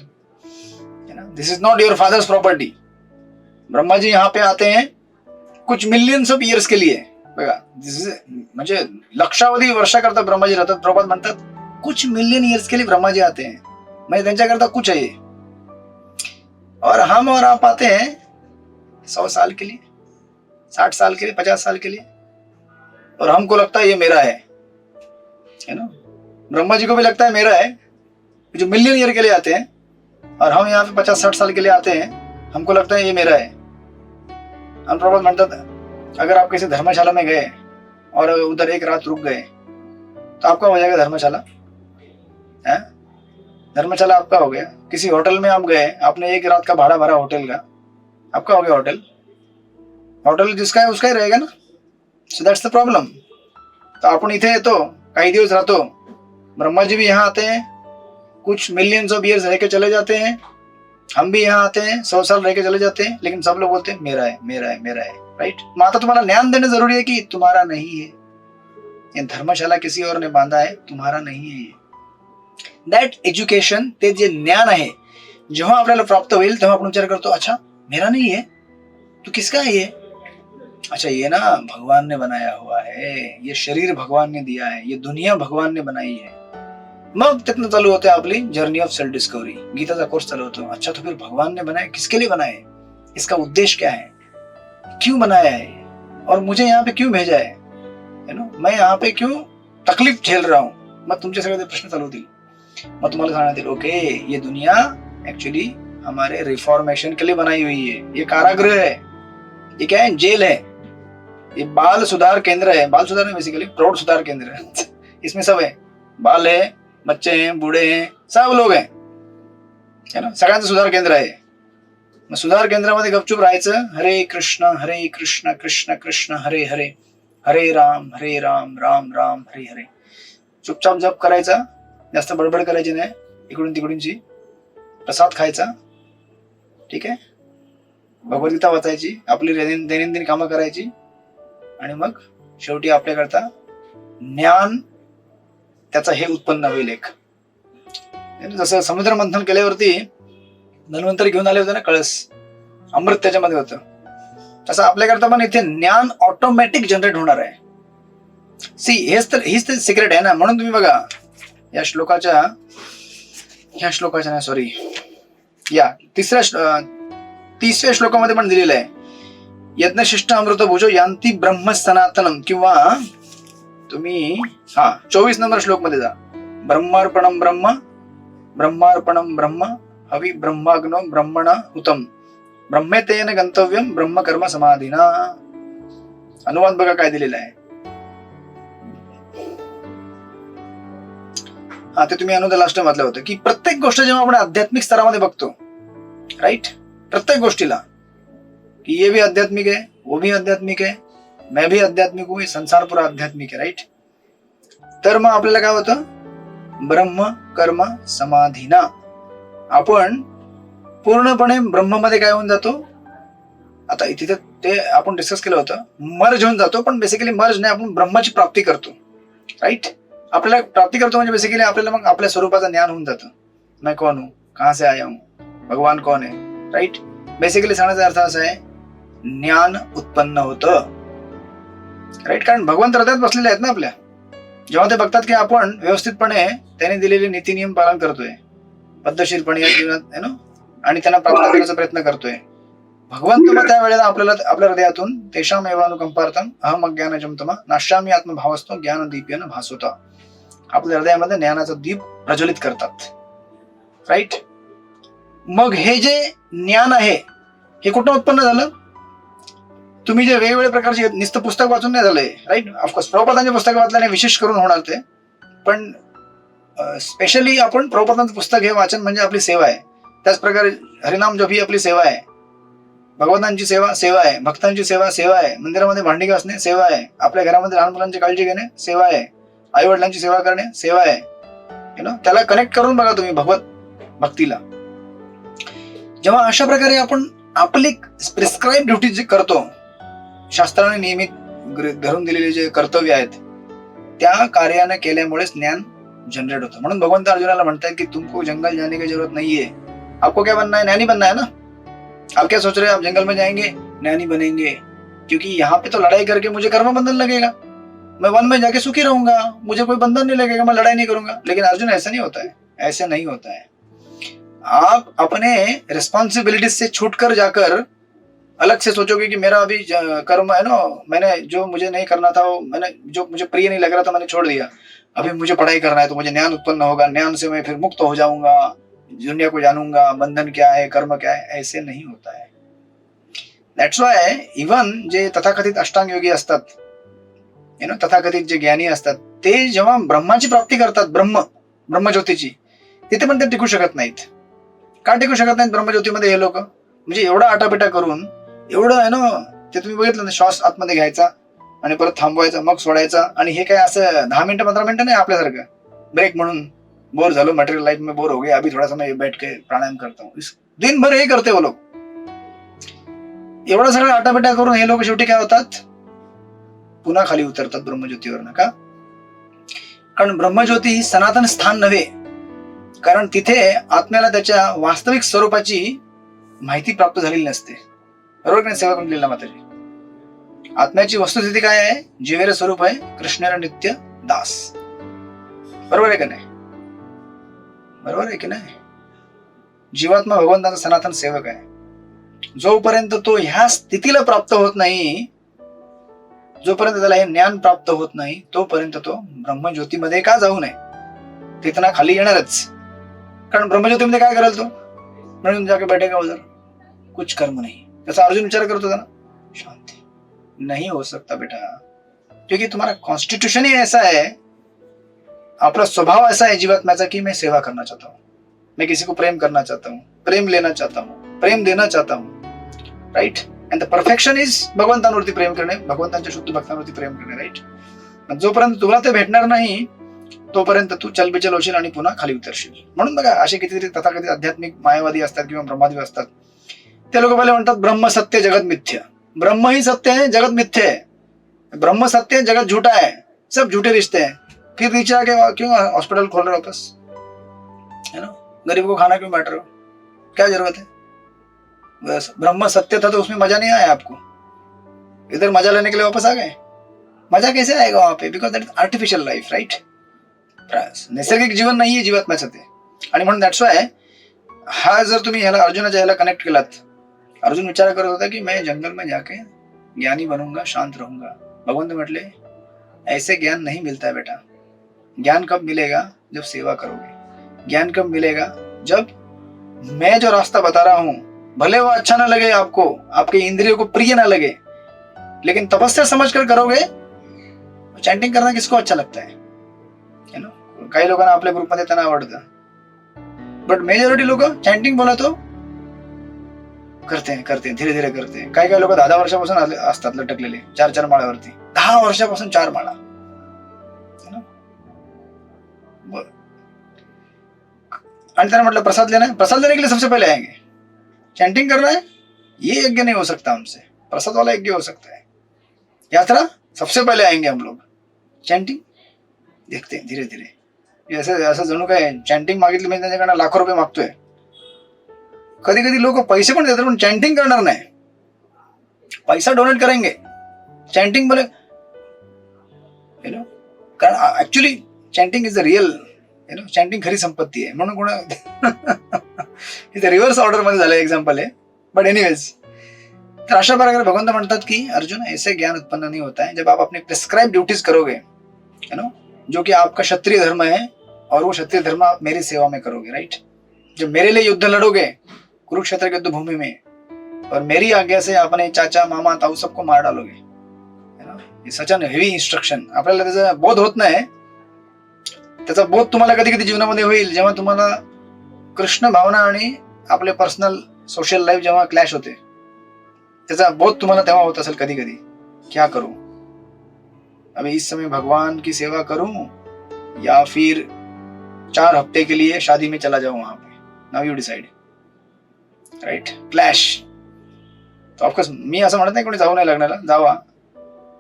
this is not your father's property. Brahma ji यहाँ पे आते हैं कुछ मिलियन्स ऑफ इयर्स के लिए. बघा, म्हणजे लक्षावधी वर्षाकरता ब्रह्माजी राहतात. प्रभुपाद म्हणतात कुछ मिलियन ईयर्स के लिए ब्रह्मा जी आते हैं, मैं त्यांच्याकरता कुछ है, और हम और आप आते हैं 100 साल के लिए, 60 साल के लिए, 50 साल के लिए, और हमको लगता है ये मेरा है ना. ब्रह्मा जी को भी लगता है मेरा है, जो मिलियन ईयर के लिए आते हैं, और हम यहाँ पे 50-60 साल के लिए आते हैं, हमको लगता है ये मेरा है. हम प्रभुपाद म्हणतात अगर आप किसी धर्मशाला में गए और उधर एक रात रुक गए तो आपका हो जाएगा धर्मशाला. धर्मशाला आपका हो गया. किसी होटल में आप गए, आपने एक रात का भाड़ा भरा होटल का, आपका हो गया होटल. होटल जिसका है उसका ही रहेगा ना. So that's the problem. तो आपण इथे येतो, काही दिवस राहतो, ब्रह्मा जी भी यहाँ आते हैं, कुछ मिलियंस ऑफ ईयर्स रह के चले जाते हैं, हम भी यहाँ आते हैं 100 साल रह के चले जाते हैं, लेकिन सब लोग बोलते हैं मेरा है मेरा है मेरा है. राइट. मग आता तुम्हाला ज्ञान देणं जरुरी आहे की तुम्हारा नहीं है, ये धर्मशाला किसी और ने बांधा है, तुम्हारा नहीं है. दॅट एज्युकेशन, ते जे ज्ञान आहे, जेव्हा आपल्याला प्राप्त होईल तेव्हा आपण विचार करतो, अच्छा मेरा नहीं है, तो किसका है ये? अच्छा ये ना भगवान ने बनाया हुआ है, ये शरीर भगवान ने दिया है, ये दुनिया भगवान ने बनाई है. मग तिथनं चालू होते आपली जर्नी ऑफ सेल्फ डिस्कवरी. गीताचा कोर्स चालू होतो. अच्छा तो फिर भगवान ने बनाया, किसके लिए बनाया है, इसका उद्देश्य क्या है, क्यों बनाया है, और मुझे यहाँ पे क्यों भेजा है, मैं यहाँ पे क्यों तकलीफ झेल रहा हूँ. मग तुमचे सगळे प्रश्न चालू होतील. मग तुम्हाला सांगण्यात येईल, ओके ये दुनिया एक्चुअली हमारे रिफॉर्मेशन के लिए बनाई हुई है, ये कारागृह है, ये क्या है, जेल है, ये बाल सुधार केंद्र है. बाल सुधार बेसिकली प्रौढ़ सुधार केंद्र है. इसमें सब है, बाल है, बच्चे हैं, बूढ़े हैं, सब लोग हैं, है ना, सगळ्यांचं सुधार केंद्र आहे. मग सुधार केंद्रामध्ये गपचूप राहायचं, हरे कृष्ण कृष्ण कृष्ण हरे हरे, हरे राम राम राम हरे हरे. चुपचाप जप करायचा, जास्त बडबड करायची नाही, इकडून तिकडूनची, प्रसाद खायचा, ठीक आहे, भगवद्गीता वाचायची, आपली दैनंदिन कामं करायची, आणि मग शेवटी आपल्याकरता ज्ञान त्याचा हे उत्पन्न होईल एक. जसं समुद्र मंथन केल्यावरती धन्वंतरी घेऊन आले होते ना कळस, अमृत त्याच्यामध्ये होतं, तसं आपल्याकरता पण इथे ज्ञान ऑटोमॅटिक जनरेट होणार आहे. हीच तर सिक्रेट आहे ना. म्हणून तुम्ही बघा या श्लोकाच्या नाही, सॉरी, या 30व्या श्लोकामध्ये पण दिलेलं आहे, यज्ञशिष्ट अमृत भुजो यांती ब्रह्म सनातनम, किंवा तुम्ही 24 नंबर श्लोक मध्ये जा, ब्रह्मार्पणम ब्रह्म ब्रह्मार्पणम ब्रह्म हवि ब्रह्माग्नो ब्रह्मणा हुतम ब्रह्मेतेन गंतव्यम ब्रह्म कर्म समाधीना. अनुवाद बघा काय दिलेला आहे. ते तुम्ही अनुवाद लास्ट वाचलं होतं की प्रत्येक गोष्ट जेव्हा आपण आध्यात्मिक स्तरामध्ये बघतो, राईट, प्रत्येक गोष्टीला कि ये भी आध्यात्मिक है, वो भी आध्यात्मिक है, मैं भी आध्यात्मिक हूं, संसार पूरा आध्यात्मिक आहे, राईट. तर मग आपल्याला काय होतं, ब्रह्म कर्म समाधीना, आपण पूर्णपणे ब्रह्ममध्ये काय होऊन जातो. आता तिथे ते आपण डिस्कस केलं होतं, मर्ज होऊन जातो, पण बेसिकली मर्ज नाही, आपण ब्रह्माची प्राप्ती करतो, राईट. आपल्याला प्राप्ती करतो म्हणजे बेसिकली आपल्याला मग आपल्या स्वरूपाचं ज्ञान होऊन जातं. मैं कौन हूं, कहां से आया हूं, भगवान कौन है, राईट. बेसिकली सांगण्याचा अर्थ असा आहे, ज्ञान उत्पन्न होतं, राईट. कारण भगवंत हृदयात बसलेले आहेत ना आपल्या. जेव्हा ते बघतात की आपण व्यवस्थितपणे त्याने दिलेले नीती नियम पालन करतोय, पद्धतशीरपणे या जीवनात, आणि त्यांना प्राप्त करण्याचा प्रयत्न करतोय, भगवंत मग त्यावेळेला आपल्याला आपल्या हृदयातून तेषाम एवानुकंपार्थम अहम अज्ञानजम तमा नाश्यामी आत्मभावस्तो ज्ञानदीपेन भासोता, आपल्या हृदयामध्ये ज्ञानाचा दीप प्रज्वलित करतात, राईट. मग हे जे ज्ञान आहे हे कुठं उत्पन्न झालं, तुम्ही जे वेगवेगळ्या प्रकारचे नुसतं पुस्तक वाचून नाही झालंय, राईट. ऑफकोर्स प्रभुपादांचे पुस्तक वाचल्याने विशेष करून होणार ते, पण स्पेशली आपण प्रभुपादांचं पुस्तक हे वाचन म्हणजे आपली सेवा आहे. त्याच प्रकारे हरिनाम जप ही आपली सेवा आहे, भगवंतांची सेवा आहे, भक्तांची सेवा आहे, मंदिरामध्ये भांडी घासणे सेवा आहे, आपल्या घरामध्ये लहान मुलांची काळजी घेणे सेवा आहे, आई वडिलांची सेवा करणे सेवा आहे. त्याला कनेक्ट करून बघा तुम्ही भगवत भक्तीला. जेव्हा अशा प्रकारे आपण आपली प्रिस्क्राईब ड्युटी जे करतो, शास्त्राने नियमित धरून दिलेले जे कर्तव्य आहेत, त्या कार्याने केल्यामुळेच ज्ञान जनरेट होतं. म्हणून भगवंत अर्जुनाला म्हणतात की तुमको जंगल जाने की जरूरत नहीं है, आपको क्या बनना है, ज्ञानी बनना है ना. आप क्या सोच रहे हैं, आप जंगल में जाएंगे ज्ञानी बनेंगे, क्योंकि यहाँ पे तो लड़ाई करके मुझे कर्म बंधन लगेगा, मैं वन में जाके सुखी रहूंगा, मुझे कोई बंधन नहीं लगेगा, मैं लड़ाई नहीं करूंगा. लेकिन अर्जुन ऐसा नहीं होता है, ऐसे नहीं होता है. आप अपने रिस्पॉन्सिबिलिटीज से छूटकर जाकर अलग से सोचोगे कि मेरा अभी कर्म है ना, मैंने जो मुझे नहीं करना था, वो मैंने जो मुझे प्रिय नहीं लग रहा था मैंने छोड़ दिया, अभी मुझे पढ़ाई करना है तो मुझे ज्ञान उत्पन्न होगा, ज्ञान से मैं फिर मुक्त हो जाऊंगा, दुनिया को जानूंगा, बंधन क्या है, कर्म क्या है. ऐसे नहीं होता है. दॅट्स वाय इवन जे तथाकथित अष्टांग योगी असतात, तथाकथित जे ज्ञानी असतात, ते जेव्हा ब्रह्माची प्राप्ती करतात, ब्रह्मज्योतीची, तिथे पण ते टिकू शकत नाहीत. का टिकू शकत नाहीत ब्रह्मज्योतीमध्ये हे लोक, म्हणजे एवढा आटापिटा करून, एवढं ते तुम्ही बघितलं ना, श्वास आतमध्ये घ्यायचा, आणि परत थांबवायचा, मग सोडायचा. आणि हे काय असं 10 मिनिटं 15 मिनिटं नाही आपल्यासारखं ब्रेक म्हणून बोर झालो, मटेरियल लाइफ में बोर हो गए, अभी थोड़ा सा मैं बैठ के प्राणायाम करता हूँ. दिन भर हे करते वो लोग. एवढं सगळं आटापिटा करून हे लोक शेवटी काय होतात, पुन्हा खाली उतरतात ब्रह्मज्योतीवरनं. का? कारण ब्रह्मज्योती ही सनातन स्थान नव्हे, कारण तिथे आत्म्याला त्याच्या वास्तविक स्वरूपाची माहिती प्राप्त झालेली नसते. बरोबर नाही सेवा करून माताजी? आत्म्याची वस्तुस्थिती काय आहे? जीवेर स्वरूप आहे कृष्णेर नित्य दास. बरोबर आहे का नाही? बरोबर आहे की नाही? जीवात्मा भगवंताचा सनातन सेवक आहे. जोपर्यंत तो ह्या स्थितीला प्राप्त होत नाही, जोपर्यंत त्याला हे ज्ञान प्राप्त होत नाही, तोपर्यंत तो ब्रह्मज्योतीमध्ये का जाऊ नये? तिथं खाली येणारच. कारण ब्रह्मज्योतीमध्ये काय कराल तो? म्हणून जाके बैठेगा उधर, कुछ कर्म नहीं. त्याचा अर्जुन विचार करत होता ना, शांति नहीं हो सकता बेटा, क्योंकि तुम्हारा कॉन्स्टिट्यूशन ही ऐसा है, आपला स्वभाव ऐसा है जीवात्म्याचा की मैं सेवा करना चाहता हूँ, मैं किसी को प्रेम करना चाहता हूँ, प्रेम लेना चाहता हूँ, प्रेम देना चाहता हूँ. Right? And the perfection is भगवंतांवरती प्रेम करणे, भगवंतांच्या शुद्ध भक्तांवरती प्रेम करणे. राईट? जोपर्यंत तुला ते भेटणार नाही, तोपर्यंत तू चलबिचल होशील आणि पुन्हा खाली उतरशील. म्हणून बघा, असे कितीतरी तथाकथित आध्यात्मिक मायावादी असतात किंवा ब्रह्मादेवी असतात, ते लोक पहिले म्हणतात ब्रह्म सत्य जगत मिथ्य. ब्रह्म ही सत्य है, जगत मिथ्य है. ब्रह्म सत्य है, जगत झूठा है, सब झूठे रिश्ते हैं. फिर नीचे आके क्यों हॉस्पिटल खोल रहे वापस? है ना? गरीब को खाना क्यों बांट रहे हो? क्या जरूरत है? बस ब्रह्म सत्य था तो उसमें मजा नहीं आया आपको, इधर मजा लेने के लिए वापस आ गए. मजा कैसे आएगा वहां पे? Because that is artificial life. Right? नैसर्गिक जीवन नाहीये जीवात्म्याचं ते. आणि म्हणून दॅट्स वाय हा जर तुम्ही ह्याला अर्जुनाच्या ह्याला कनेक्ट केलात, अर्जुन विचार करत होता की मैं जंगल में जाके ज्ञानी बनूंगा, शांत रहूंगा. भगवंत म्हटले ऐसे ज्ञान नहीं मिलता है बेटा. ज्ञान कब मिलेगा? जब सेवा करोगे. ज्ञान कब मिलेगा? जब मैं जो रास्ता बता रहा हूं, भले वो अच्छा ना लगे आपको, आपके इंद्रियों को प्रिय ना लगे, लेकिन तपस्या समझ कर करोगे. चॅन्टिंग करना किसको अच्छा लगता है? ना? काही लोकांना आपल्या ग्रुपमध्ये त्यांना आवडतं, बट मेजॉरिटी लोक चॅन्टिंग बोला तो करते धीरे धीरे करते. काही लोक 10 वर्षापासून असतात लटकलेले 4 माळ्यावरती. 10 वर्षापासून 4 माळा. आणि त्याने म्हटलं प्रसाद लेने के लिए सबसे पहले आएंगे. चैंटिंग करना है, ये यज्ञ नहीं हो सकता हमसे, प्रसाद वाला यज्ञ हो सकता है. यात्रा सबसे पहले आएंगे हम लोग. चैंटिंग देखते हैं धीरे धीरे. असं जणू काय चॅन्टिंग मागितली म्हणजे त्यांच्याकडे लाखो रुपये मागतोय. कधी कधी लोक पैसे पण देतात पण चॅन्टिंग करणार नाही. पैसा डोनेट करेंगे, चॅन्टिंग बोले कारण actually chanting is the real chanting खरी संपत्ती आहे. म्हणून कोणा इथे रिव्हर्स ऑर्डर मध्ये झालं एक्झाम्पल आहे. बट एनिवेज, तर अशा प्रकारे भगवंत म्हणतात की अर्जुन ऐसे ज्ञान उत्पन्न नहीं होता है जब आप अपनी प्रिस्क्राइब ड्यूटीज करोगे, जो कि आपका क्षत्रिय धर्म है, और वो क्षत्रिय धर्म आप मेरी सेवा में करोगे. राइट? जब मेरे लिए युद्ध लड़ोगे कुरुक्षेत्र के युद्ध भूमि में, और मेरी आज्ञा से अपने चाचा मामा ताऊ सबको मार डालोगे. सच अन हेवी इन्स्ट्रक्शन. आपल्याला त्याचा बोध होत नाही. त्याचा बोध तुम्हाला कधी कधी जीवनामध्ये होईल जेव्हा तुम्हाला कृष्ण भावना आणि आपले पर्सनल सोशल लाईफ जेव्हा क्लॅश होते. त्याचा बोध तुम्हाला तेव्हा होत असेल कधी कधी. क्या करूं अभी इस समय, भगवान की सेवा करूं या फिर 4 हफ्ते के लिए शादी में चला जाऊं वहां पे. Now you decide. Right? Clash. तर ऑफकोर्स मी असं म्हणत नाही कोणी जाऊ नाही लग्नाला, जावा,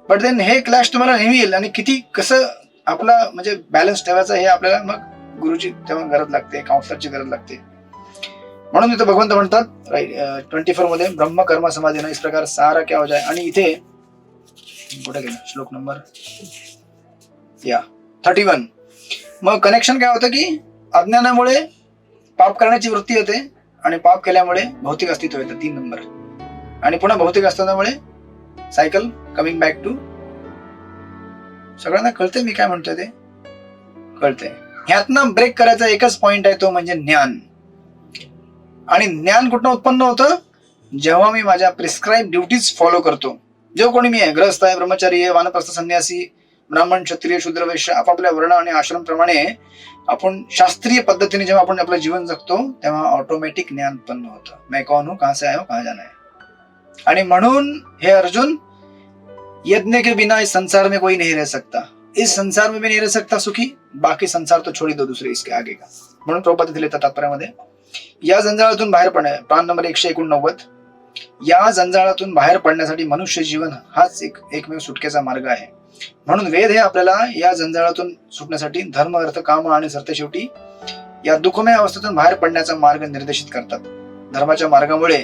बट देन हे क्लॅश तुम्हाला नेहमी येईल. आणि किती कसं आपला म्हणजे बॅलन्स ठेवायचा हे आपल्याला मग गुरुची तेव्हा गरज लागते, काउन्सलरची गरज लागते. म्हणून इथं भगवंत म्हणतात 24 मध्ये ब्रह्म कर्म समाधीनं इस प्रकार सारा क्या हो जाए. आणि इथे कुठे गेला श्लोक नंबर 31. मग कनेक्शन काय होतं की अज्ञानामुळे पाप करण्याची वृत्ती येते, आणि पाप केल्यामुळे भौतिक अस्तित्व येतं 3 नंबर, आणि पुन्हा भौतिक अस्तित्वामुळे सायकल कमिंग बॅक टू. सगळ्यांना कळतंय मी काय म्हणतोय ते? कळतंय. ह्यातनं ब्रेक करायचा एकच पॉइंट आहे, तो म्हणजे ज्ञान. आणि ज्ञान कुठनं उत्पन्न होतं? जेव्हा मी माझ्या प्रिस्क्राईब ड्युटीज फॉलो करतो. जो कोणी मी आहे, ग्रस्त आहे, ब्रह्मचारी आहे, वानप्रस्थ, संन्यासी, ब्राह्मण, क्षत्रिय, शूद्र, वैश्य, आपापल्या वर्ण आणि आश्रम प्रमाणे आपण शास्त्रीय पद्धतीने जेव्हा आपण आपलं जीवन जगतो तेव्हा ऑटोमॅटिक ज्ञान उत्पन्न होतं. मैं कौन हूं, कहां से आया हूं, कहां जाना है. आणि म्हणून हे अर्जुन यज्ञ के बिना इस संसार में कोई नहीं रह सकता, इस संसार में भी नहीं रह सकता सुखी, बाकी संसार तो छोड़ी दो दूसरे इसके आगे का. म्हणून प्रभुपाद इथे लिहितात तात्पर्यामध्ये, या जंजाळातून बाहेर पडणे, प्राण नंबर 189, या जंजाळातून बाहेर पडण्यासाठी मनुष्य जीवन हाच एकमेव सुटकेचा मार्ग आहे. म्हणून वेद हे आपल्याला या जंजाळातून सुटण्यासाठी धर्म, अर्थ, काम आणि सरतेशेवटी या दुःखमय अवस्थेतून बाहेर पडण्याचा मार्ग निर्देशित करतात. धर्माच्या मार्गामुळे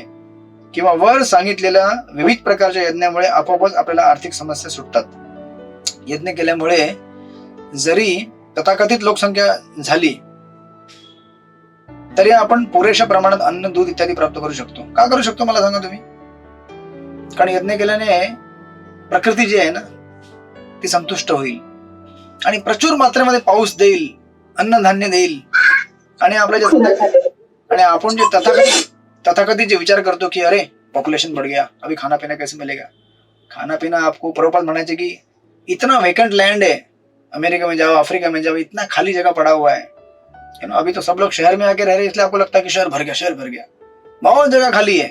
किंवा वर सांगितलेल्या विविध प्रकारच्या यज्ञामुळे आपोआपच आपल्याला आर्थिक समस्या सुटतात. यज्ञ केल्यामुळे जरी तथाकथित लोकसंख्या झाली तरी आपण पुरेशा प्रमाणात अन्न, दूध इत्यादी प्राप्त करू शकतो. का करू शकतो मला सांगा तुम्ही? कारण यज्ञ केल्याने प्रकृती जी आहे ना ती संतुष्ट होईल आणि प्रचुर मात्रेमध्ये पाऊस देईल, अन्नधान्य देईल. आणि आणि आपण जे तथाकथित जे विचार करतो की अरे पॉप्युलेशन बढ़ गया, अभी खाना पीना कैसे मिलेगा, खाना पीना आपको प्रभुपाद म्हणायचे की इतना वेकेंट लैंड है, अमेरिका में जाओ, अफ्रीका में जाओ, इतना खाली जगह पड़ा हुआ है. अभी तो सब लोग शहर में आके रह रहे हैं, इसलिए आपको लगता है कि शहर भर गया. बहुत जगह खाली है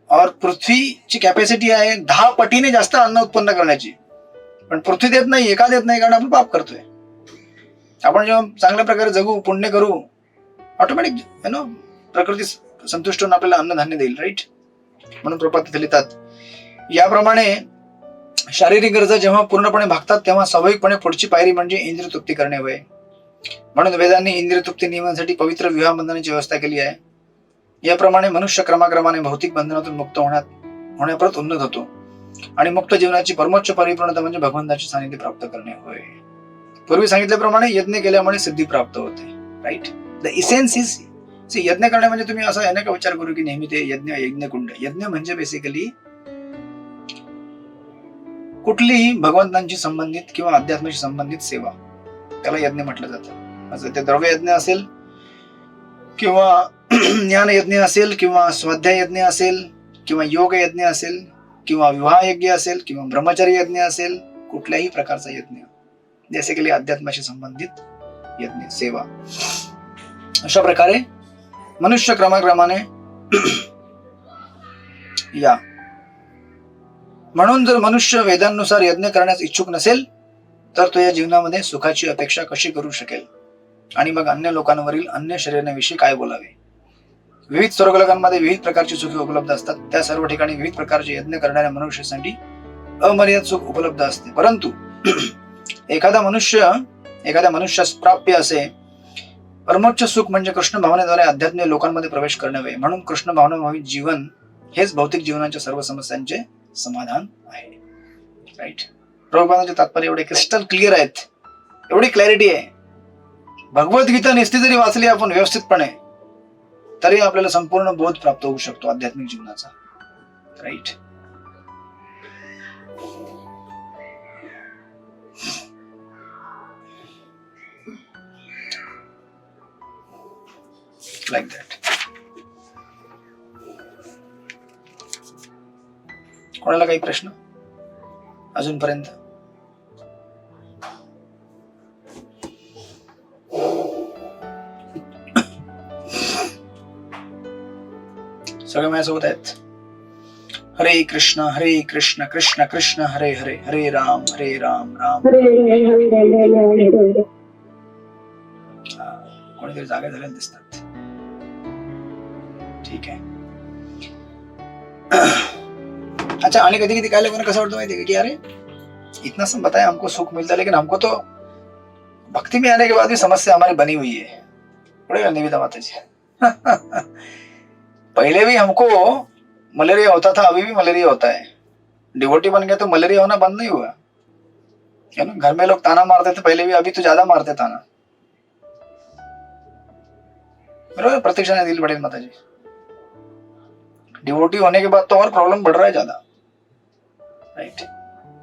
और पृथ्वीची कॅपॅसिटी आहे 10 पटीने जास्त अन्न उत्पन्न करण्याची, पण पृथ्वी देत नाही. का देत नाही? कारण आपण पाप करतोय. आपण जेव्हा चांगल्या प्रकारे जगू, पुण्य करू, ऑटोमॅटिक प्रकृती संतुष्ट होऊन आपल्याला अन्नधान्य देईल. राईट. म्हणून प्रभुपाद तिथे लिहितात, याप्रमाणे शारीरिक गरजा जेव्हा पूर्णपणे भागतात तेव्हा स्वाभाविकपणे पुढची पायरी म्हणजे इंद्रिय तृप्ती करणे होय. म्हणून वेदांनी इंद्रिय तृप्ती नियमांसाठी पवित्र विवाह बंधनाची व्यवस्था केली आहे. याप्रमाणे मनुष्य क्रमाक्रमाने भौतिक बंधनातून मुक्त होण्यापर्यंत उन्नत होतो आणि मुक्त जीवनाची परमोच्च परिपूर्णता म्हणजे भगवंताचे सानिध्य प्राप्त करणे होय. पूर्वी सांगितल्याप्रमाणे यज्ञ केल्यामुळे सिद्धी प्राप्त होते. राईट. द इसेन्स इज, यज्ञ करणे म्हणजे तुम्ही असं आहे ना का विचार करू की नेहमी ते यज्ञकुंड. यज्ञ म्हणजे बेसिकली कुठलीही भगवंतांची संबंधित किंवा अध्यात्माशी संबंधित सेवा, त्याला यज्ञ म्हटलं जातं. असं ते द्रव्य यज्ञ असेल किंवा ज्ञान यज्ञ असेल किंवा स्वाध्याय यज्ञ असेल किंवा योग यज्ञ असेल किंवा विवाह यज्ञ असेल किंवा ब्रह्मचर्य यज्ञ असेल, कुठल्याही प्रकारचा यज्ञ बेसिकली अध्यात्माशी संबंधित यज्ञ सेवा. अशा प्रकारे मनुष्य क्रमाक्रमाने या. म्हणून जर मनुष्य वेदांनुसार यज्ञ करण्यास इच्छुक नसेल तर तो या जीवनामध्ये सुखाची अपेक्षा कशी करू शकेल आणि मग अन्य लोकांवरील अन्य शरीराविषयी काय बोलावे. विविध स्वर्गलोकांमध्ये विविध प्रकारची सुखे उपलब्ध असतात. त्या सर्व ठिकाणी विविध प्रकारचे यज्ञ करणाऱ्या मनुष्यासाठी अमर्यादित सुख उपलब्ध असते. परंतु एखाद्या मनुष्यास प्राप्य असे परमोच्च सुख म्हणजे कृष्ण भावनेद्वारे आध्यात्मिक लोकांमध्ये प्रवेश करणे होय. म्हणून कृष्ण भावनाभावी जीवन हेच भौतिक जीवनाच्या सर्व समस्यांचे समाधान आहे. राईट. प्रभुपादांचे तात्पर्य एवढे क्रिस्टल क्लिअर आहेत, एवढी क्लॅरिटी आहे. भगवद्गीता नुसती जरी वाचली आपण व्यवस्थितपणे तरी आपल्याला संपूर्ण बोध प्राप्त होऊ शकतो आध्यात्मिक जीवनाचा. राईट. Like that. कोणाला काही प्रश्न अजूनपर्यंत? सगळे माझ्यासोबत आहेत. हरे कृष्ण कृष्ण कृष्ण हरे हरे, हरे राम राम राम. कोणीतरी जागा झालेले दिसतात. ठीक आहे. अच्छा. आणि कधी कधी काय लोकांना कसं वाटतं माहिती है कि अरे इतना सब बताया, हमको सुख मिलता है, लेकिन हमको तो भक्ति में आने के बाद भी समस्या हमारी बनी हुई है. पड़ेगा निविदा माता जी. पहले भी हमको मलेरिया होता था, अभी भी मलेरिया होता है. डिवोटी बन गया तो मलेरिया होना बंद नहीं हुआ है ना. घर में लोग ताना मारते थे पहले भी, अभी तो ज्यादा मारते ताना. बराबर. प्रतीक्षा ने दिल पटेल माता जी. डिवोटी होने के बाद तो और प्रॉब्लम बढ़ रहा है ज्यादा. राइट.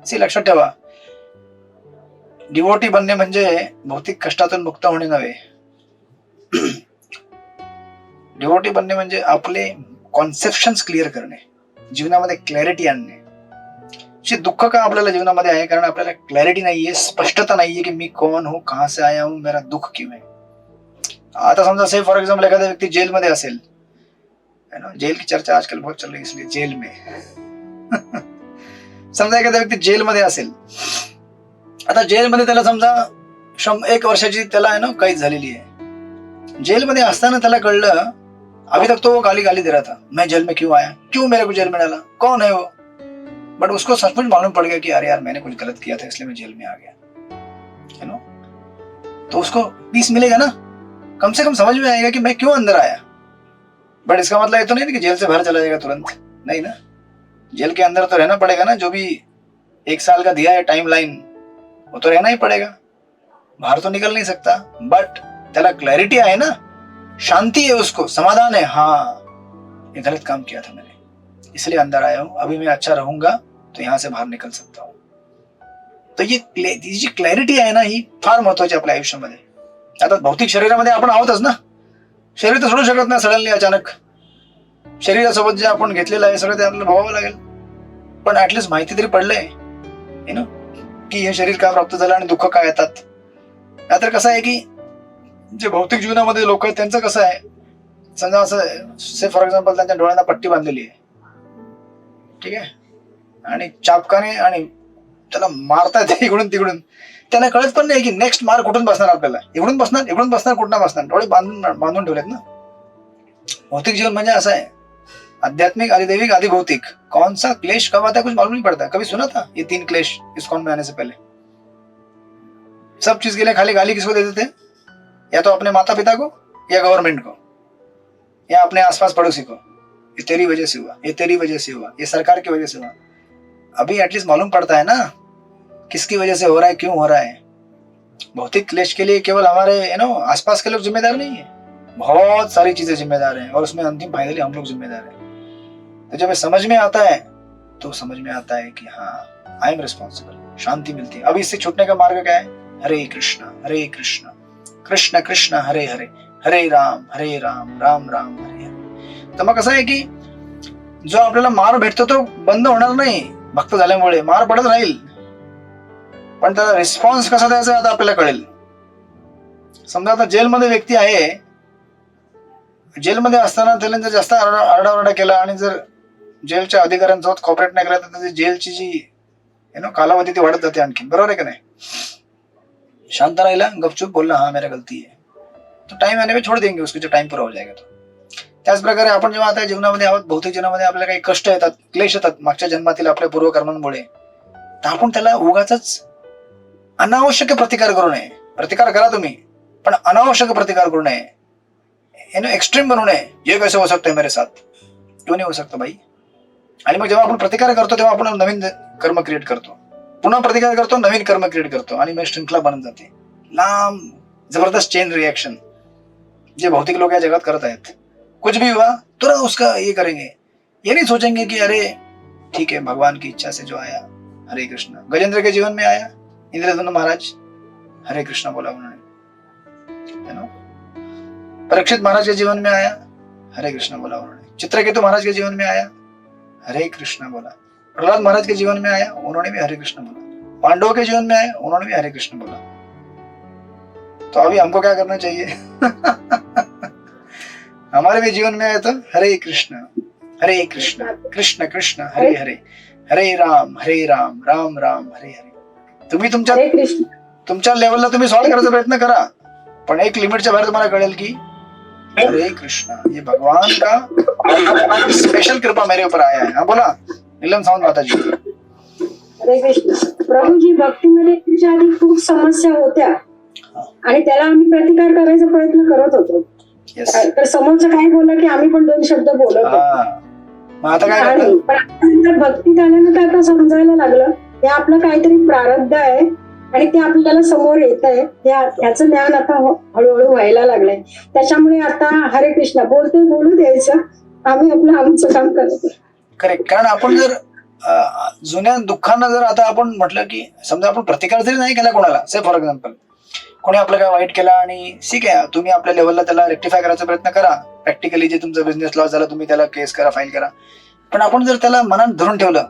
इसी लक्षात ठेवा, डिवोटी बनणे म्हणजे भौतिक कष्टातून मुक्त होणे नव्हे. डिवोटी बनणे म्हणजे आपले कॉन्सेप्शन्स क्लिअर करणे, जीवनामध्ये क्लॅरिटी आणणे. दुःख का आपल्याला जीवनामध्ये आहे? कारण आपल्याला क्लॅरिटी नाहीये, स्पष्टता नाहीये की मी कौन हूं, कहां से आया हूं, मेरा दुःख क्यों है. आता समजा से फॉर एग्जाम्पल एखादा व्यक्ती जेल मध्ये असेल, है ना. जेल की चर्चा आजकल बहुत चल रही है, इसलिए जेल में समजा एखादा व्यक्ती जेलमध्ये असेल, आता जेलमध्ये त्याला समजा 1 वर्षाची त्याला आहे ना कैद झालेली आहे. जेलमध्ये असताना त्याला कळलं, अभी तक तो वो गाली गाली दे रहा था, मैं जेल में क्यों आया, क्यों मेरे को जेल में डाला, कौन है वो, बट उसको सचमुच मालूम पड़ गया कि अरे यार मैंने कुछ गलत किया था इसलिए मैं जेल में आ गया, यू नो. तो उसको पीस मिलेगा ना, कम से कम समझ में आएगा कि मैं क्यों अंदर आया. बट इसका मतलब ये तो नहीं कि जेल से बाहर चला जाएगा तुरंत, नहीं ना. जेल के अंदर तो रहना पड़ेगा ना, जो भी 1 साल का दिया है टाइम लाइन वो तो रहना ही पड़ेगा, बाहर तो निकल नहीं सकता. बट त्याला क्लॅरिटी आहे ना, शांति है, उसको समाधान है, हाँ ये गलत काम किया था मैंने, इसलिए अंदर आया हूं, अभी मैं अच्छा रहूंगा तो यहां से बाहर निकल सकता हूं. तर ही जी क्लॅरिटी आहे ना, ही फार महत्वाची आपल्या आयुष्यामध्ये. आता भौतिक शरीरामध्ये आपण आहोतच ना, शरीर तर सोडू शकत नाही सडनली अचानक. शरीरासोबत जे आपण घेतलेलं आहे सगळं ते आपल्याला भोगावं लागेल. पण ऍटलिस्ट माहिती तरी पडलंय ना की हे शरीर का प्राप्त झालं आणि दुःख काय येतात. नाहीतर कसं आहे की जे भौतिक जीवनामध्ये लोक आहेत त्यांचं कसं आहे, समजा असं से फॉर एक्झाम्पल त्यांच्या डोळ्यांना पट्टी बांधलेली आहे, ठीक आहे, आणि चापकाने आणि त्याला मारतायत इकडून तिकडून, त्यांना कळत पण नाही की नेक्स्ट मार कुठून बसणार आपल्याला, इकडून बसणार कुठून बसणार, डोळे बांधून ठेवलेत ना. भौतिक जीवन म्हणजे असं आहे, आध्यात्मिक आदि दैविक आदि भौतिक, कौन सा क्लेश कब आता है कुछ मालूम नहीं पड़ता. कभी सुना था ये 3 क्लेश इस्कॉन में आने से पहले? सब चीज के लिए खाली गाली किसको देते थे, या तो अपने माता पिता को, या गवर्नमेंट को, या अपने आसपास पड़ोसी को. ये तेरी वजह से हुआ, ये तेरी वजह से हुआ, ये सरकार की वजह से हुआ. अभी एटलीस्ट मालूम पड़ता है ना किसकी वजह से हो रहा है, क्यों हो रहा है. भौतिक क्लेश के लिए केवल हमारे आसपास के लोग जिम्मेदार नहीं है, बहुत सारी चीजें जिम्मेदार हैं, और उसमें अंतिम फाइनली हम लोग जिम्मेदार हैं. तो जब ये समझ में आता है तो समझ में आता है कि हाँ आई एम रिस्पॉन्सिबल, शांति मिलती है. अभी इससे छूटने का मार्ग क्या है, हरे कृष्ण कृष्ण कृष्ण हरे हरे, हरे राम राम राम हरे हरे. तर मग कसं आहे की जो आपल्याला मार भेटतो तो बंद होणार नाही, भक्त झाल्यामुळे मार पडत राहील, पण त्याला रिस्पॉन्स कसा द्यायचा आता आपल्याला कळेल. समजा आता जेलमध्ये व्यक्ती आहे, जेलमध्ये असताना त्याने जर जास्त आरडाओरडा केला आणि जर जेलच्या अधिकाऱ्यांसोबत कॉपरेट नाही केला तर त्याची जेलची जी कालावधी ती वाढत जाते आणखी, बरोबर आहे का नाही. शांत राहिला, गपचूप बोलला हाँ मेरा गलती है, तो टाइम आने पे छोड़ देंगे उसको, जो टाइम पूरा हो जाएगा. तो त्याच प्रकारे आपण जेव्हा आता जीवनामध्ये आहोत, भौतिक जीवनामध्ये आपल्याला काही कष्ट येतात, क्लेश येतात मागच्या जन्मातील आपल्या पूर्वकर्मांमुळे, तर आपण त्याला उगाच अनावश्यक प्रतिकार करू नये. प्रतिकार करा तुम्ही, पण अनावश्यक प्रतिकार करू नये, एक्स्ट्रीम बनू नये. ये कैसे हो सकता है मेरे साथ, क्यों नहीं हो सकता भाई. आणि मग जेव्हा आपण प्रतिकार करतो तेव्हा आपण नवीन कर्म क्रिएट करतो, पुन्हा प्रतिकार करतो, नवीन कर्म क्रिएट करतो, आणि मग श्रृंखला बनत जाते, लांब जबरदस्त चेन रिएक्शन जे भौतिक लोग या जगत करत आहेत. कुछ भी हुआ तुरंत उसका ये करेंगे, ये नहीं सोचेंगे कि अरे ठीक है भगवान की इच्छा से जो आया हरे कृष्ण. गजेंद्र के जीवन में आया इंद्रधनु महाराज, हरे कृष्ण बोला उन्होंने. परीक्षित महाराज के जीवन में आया, हरे कृष्ण बोला उन्होंने. चित्रकेतु महाराज के जीवन में आया, हरे कृष्ण बोला. प्रहलाद महाराज के जीवन में आया, उन्होंने भी हरे कृष्ण बोला. पांडवों के जीवन में आए, उन्होंने भी हरे कृष्ण बोला. तो अभी हमको क्या करना चाहिए हमारे भी जीवन में आए तो हरे कृष्ण कृष्ण कृष्ण हरे हरे, हरे राम राम राम हरे हरे. तुम्ही तुमच्या लेवलला तुम्ही सॉल्व्ह करायचा प्रयत्न करा, पण एक लिमिटच्या बाहेर तुम्हाला कळेल की हरे कृष्ण ये भगवान का स्पेशल कृपा मेरे ऊपर आया है. हाँ बोला नीलम सावंत माताजी. हरे कृष्ण. प्रभूजी, भक्तीमध्ये तुमच्या आधी खूप समस्या होत्या आणि त्याला आम्ही प्रतिकार करायचा प्रयत्न करत होतो. तर समोरचं काय बोलला की आम्ही पण 2 शब्द बोलत होतो. पण आता भक्तीत आल्यानंतर आता समजायला लागलं हे आपलं काहीतरी प्रारब्ध आहे आणि ते आपल्याला समोर येत आहे, याचं ज्ञान आता हळूहळू व्हायला लागलंय. त्याच्यामुळे आता हरे कृष्ण बोलू द्यायचं, आम्ही आपलं आमचं काम करतो. करेक्ट. कारण आपण जर जुन्या दुःखांना जर आता आपण म्हटलं की समजा आपण प्रतिकार जरी नाही केला कोणाला, से फॉर एक्झाम्पल कोणी आपलं काय वाईट केला आणि ठीक आहे तुम्ही आपल्या लेवलला त्याला रेक्टिफाय करायचा प्रयत्न करा, प्रॅक्टिकली जे तुमचा बिझनेस लॉस झाला तुम्ही त्याला केस करा, फाईल करा. पण आपण जर त्याला मनात धरून ठेवलं,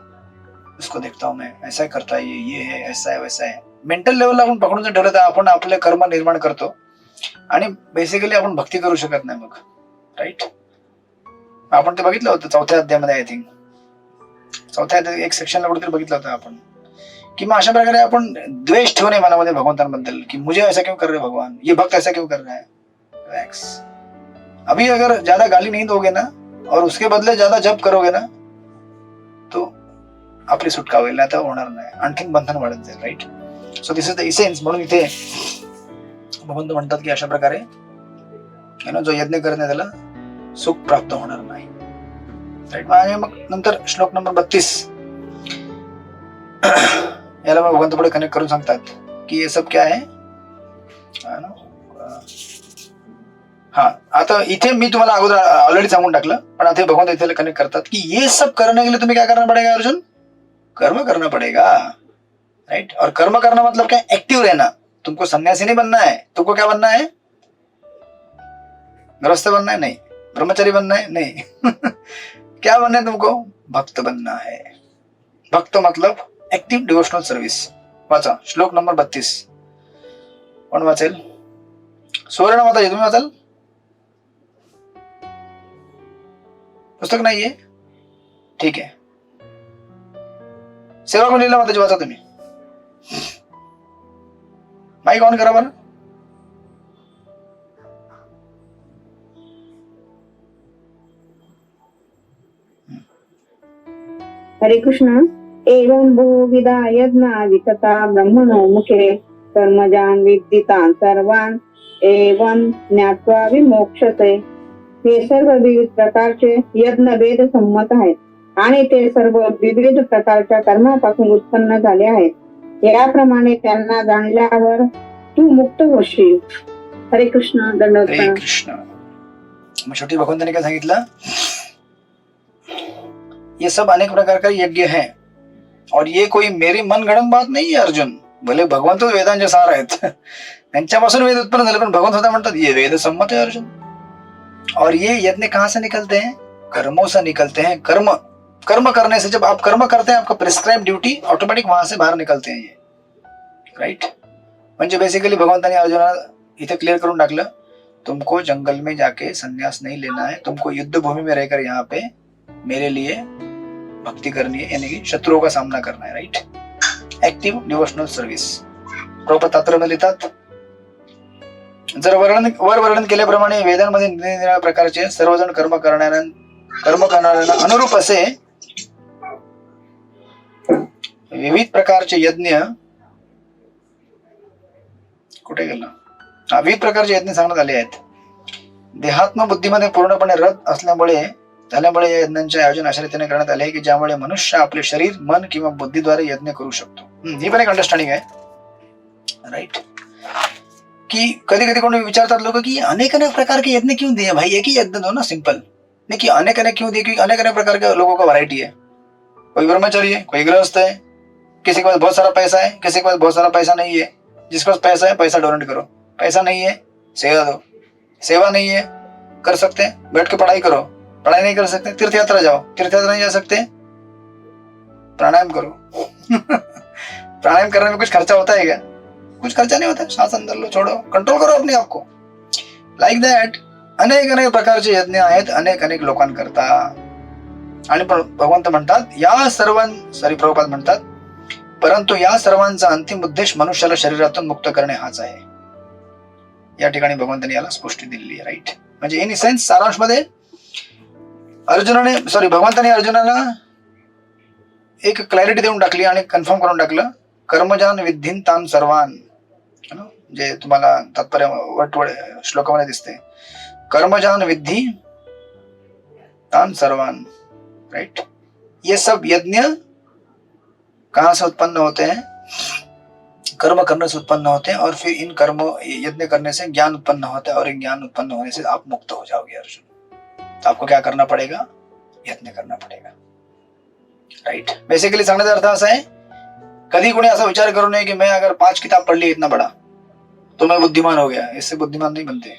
उसको देखता हूं मैं ऐसा करता है, ये है ऐसा है वैसा है, मेंटल लेवलला आपण पकडून जर ठेवलं तर आपण आपले कर्म निर्माण करतो आणि बेसिकली आपण भक्ती करू शकत नाही मग. राईट. आपण ते बघितलं होतं 4थ्या अध्यायामध्ये आय थिंक. चौथ्या एक सेक्शनला कुठेतरी बघितलं होतं आपण, कि मग अशा प्रकारे आपण द्वेष ठेवणे मनामध्ये भगवंतांबद्दल, कि मुझे ऐसा क्यों कर रहे भगवान, ये भक्त ऐसा क्यों कर रहा है. रिलैक्स. अभी अगर ज्यादा गाली नहीं दोगे ना और उसके बदले ज्यादा जप करोगे ना तो आपली सुटका होईल, नाही तर होणार नाही, आणखीन बंधन वाढत जाईल. Right. So this is the essence. म्हणून इथे भगवंत म्हणतात की अशा प्रकारे जो यज्ञ करणे त्याला सुख प्राप्त होणार नाही. राईट. आणि मग नंतर श्लोक नंबर 32 याला मग भगवंत पुढे कनेक्ट करून सांगतात की हे सब क्या है. हा, आता इथे मी तुम्हाला अगोदर ऑलरेडी सांगून टाकलं, पण आता भगवंत इथे कनेक्ट करतात की ये सब करने के लिए तुम्हें क्या करना पड़ेगा अर्जुन, कर्म करना पड़ेगा. राइट. और कर्म करना मतलब क्या, एक्टिव रहना. तुमको सन्यासी नहीं बनना है, तुमको क्या बनना है, गृहस्थ बनना है नहीं, ब्रह्मचारी बनना है नहीं क्या बनना है तुमको, भक्त बनना है. भक्त मतलब एक्टिव्ह डिवोशनल सर्व्हिस. वाचा श्लोक नंबर 32. कोण वाचेल? सुवर्ण माताजी तुम्ही वाचाल? पुस्तक नाहीये? ठीक आहे. सेवा कोण लिहिला माताजी, वाचा तुम्ही. माईक ऑन करा बरं. हरे कृष्ण. एवं बहुविधा यज्ञा वितता ब्रह्मणो मुखे कर्मजान विद्धितान् सर्वान् एवं ज्ञात्वा विमोक्षते. हे सर्व विविध प्रकारचे यज्ञ वेद संमत आहेत आणि ते सर्व विविध प्रकारच्या कर्मापासून उत्पन्न झाले आहेत. याप्रमाणे त्यांना जाणल्यावर तू मुक्त होशील. हरे कृष्ण. हरे दंडवत. कृष्ण. मग शेवटी भगवंताने काय सांगितलं, ये सब अनेक प्रकार का यज्ञ है और ये कोई मेरी मनगढ़ंत बात नहीं है अर्जुन. भले भगवंत वेदांचे सार आहेत, त्यांच्यापासून वेद उत्पन्न झाले, पण भगवंत स्वतः म्हणतात ये वेद सम्मत है अर्जुन. और ये यज्ञ कहां से निकलते हैं, कर्मों से निकलते हैं. कर्म करने से, जब आप कर्म करते हैं आपका प्रिस्क्राइब ड्यूटी ऑटोमेटिक वहां से बाहर निकलते हैं ये. राइट. म्हणजे बेसिकली भगवंताने अर्जुनाला इथे क्लियर करून टाकलं, तुमको जंगल में जाके संन्यास नहीं लेना है, तुमको युद्ध भूमि में रहकर यहाँ पे मेरे लिए भक्ति करनी है, यानी कि शत्रुओं का सामना करना है. Right. Active devotional service. Prabhupada तात्पर्य लिहितात, जर वर्णन केल्याप्रमाणे वेदांमध्ये निरनिराळ्या प्रकारचे सर्वजण कर्म करणाऱ्यांना अनुरूप असे विविध प्रकारचे यज्ञ कुठे गेलं, विविध प्रकारचे यज्ञ सांगण्यात आले आहेत. देहात्म बुद्धीमध्ये पूर्णपणे रत झाल्यामुळे या यज्ञांचे आयोजन अशा रीतीने करण्यात आले की ज्यामुळे मनुष्य आपले शरीर, मन किंवा बुद्धीद्वारे यज्ञ करू शकतो. ही पण एक अंडरस्टँडिंग आहे. राइट. कि कधी कधी कोणी विचारतात लोक की अनेक अनेक प्रकार के यज्ञ क्यों दिए भाई, एक ही यज्ञ दो ना सिंपल. नहीं कि अनेक अनेक क्यों दिए, क्योंकि अनेक अनेक प्रकार के लोगों का वैरायटी है. कोई ब्रह्मचारी है, कोई गृहस्थ है, किसी के पास बहुत सारा पैसा है, किसी के पास बहुत सारा पैसा नहीं है. जिसके पास पैसा है पैसा डोनेट करो, पैसा नहीं है सेवा दो, सेवा नहीं है कर सकते बैठ के पढ़ाई करो, पढ़ाई नहीं कर सकते तीर्थ यात्रा जाओ, तीर्थ यात्रा नहीं जा सकते प्राणायाम करो प्राणायाम करने में कुछ खर्चा होता है क्या, कुछ खर्चा नहीं होता. सांस अंदर लो, छोड़ो, कंट्रोल करो अपने आप को. लाइक दॅट अनेक अनेक प्रकारचे यज्ञ आहेत, अनेक अनेक लोकांकरता. आणि भगवंत म्हणतात या प्रभुपाद म्हणतात, परंतु या सर्वांचा अंतिम उद्देश मनुष्याला शरीरातून मुक्त करणे हाच आहे. या ठिकाणी भगवंतांनी याला स्पष्टी दिलेली आहे. राईट. म्हणजे इन सेन्स सारांश मध्ये भगवंतांनी अर्जुनाला एक क्लॅरिटी देऊन टाकली आणि कन्फर्म करून टाकलं, कर्मजान विद्धीन तान सर्वान, जे तुम्हाला तात्पर्य वटवड श्लोकामध्ये दिसते, कर्मजान विद्धि तान सर्वान. राइट. ये सब यज्ञ कहां से उत्पन्न होते हैं, कर्म करने से उत्पन्न होते हैं, और फिर इन कर्म यज्ञ करने से ज्ञान उत्पन्न होता है, और इन ज्ञान उत्पन्न होने से आप मुक्त हो जाओगे अर्जुन. तो आपको क्या करना पड़ेगा, यज्ञ करना पड़ेगा. राइट. बेसिकली सांगण्याचा अर्थ असा आहे, कधी कोणी असा विचार करू नये की मैं अगर 5 किताब पढ़ ली इतना बड़ा तो मैं बुद्धिमान हो गया. इससे बुद्धिमान नहीं बनते.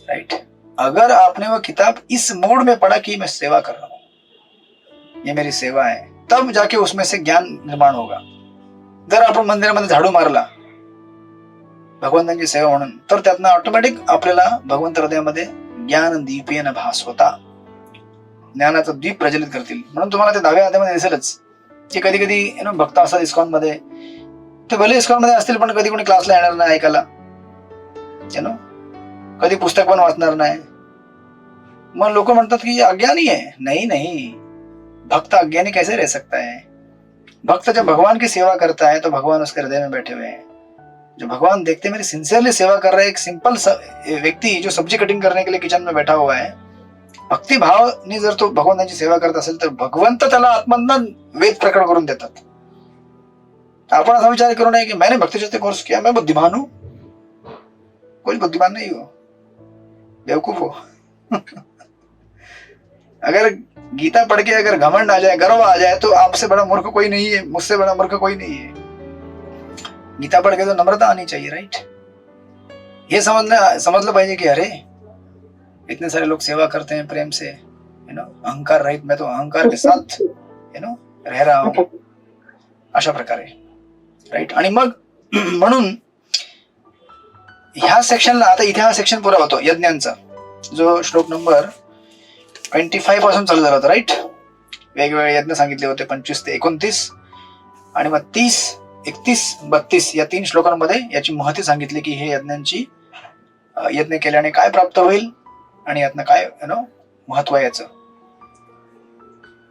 राइट. अगर आपने वो किताब इस मूड में पढ़ा कि मैं सेवा कर रहा हूं, ये मेरी सेवा है, तब जाके उसमें से ज्ञान निर्माण होगा. जर आपण मंदिरामध्ये झाडू मारला भगवंतांची सेवा म्हणून, तर त्यातनं ऑटोमॅटिक आपल्याला भगवंत हृदयामध्ये ज्ञान दीपेन भास होता. ज्ञानाचं दीप प्रज्वलित करतील. म्हणून तुम्हाला ते 10व्या अध्यायामध्ये दिसेलच की कधी कधी भक्त असतात इस्कॉन मध्ये, ते भले इस्कॉन मध्ये असतील पण कधी कोणी क्लासला येणार नाही ऐकायला, कधी पुस्तक पण वाचणार नाही. मग लोक म्हणतात की अज्ञानी है. नहीं नहीं, भक्त अज्ञानी कैसे रह सकता है? भक्त जब भगवान की सेवा करता है तो भगवान उसके हृदय में बैठे हुए हैं. जो भगवान देखते मेरी सिंसियरली सेवा कर रहा है, एक सिंपल व्यक्ती जो सब्जी कटिंग करने के लिए किचन में बैठा हुआ है, भक्ती भावनी जर तो भगवंताची सेवा करत असेल तर भगवंत त्याला आत्मज्ञान वेद प्रकट करून देतात. आपण असा विचार करू नये की मैंने भक्ति कोर्स किया, मैं बुद्धिमान हूं. कोई बुद्धिमान नहीं हो, बेवकूफ हो. अगर गीता पढ़ के अगर घमंड आ जाए, गर्व आ जाए, तो आपसे बड़ा मूर्ख कोई नहीं है, मुझसे बड़ा मूर्ख कोई नहीं है. गीता पढ़ के तो नम्रता आनी चाहिए, राइट? ये समझ लो पाहिजे की अरे इतने सारे लोग सेवा करते हैं प्रेम से, अहंकार रहित, मैं तो अहंकार के साथ रह रहा हूं, अशा प्रकारे, राईट? आणि मग म्हणून ह्या सेक्शनला, आता इथे हा सेक्शन पुरा होतो यज्ञांचा, जो श्लोक नंबर 25 पासून चालू झाला होता, राईट? वेगवेगळे यज्ञ सांगितले होते 25 ते 29, आणि मग 30, 31, 32 या 3 श्लोकांमध्ये याची महती सांगितली की हे यज्ञ केल्याने काय प्राप्त होईल आणि यातनं काय महत्व आहे याचं.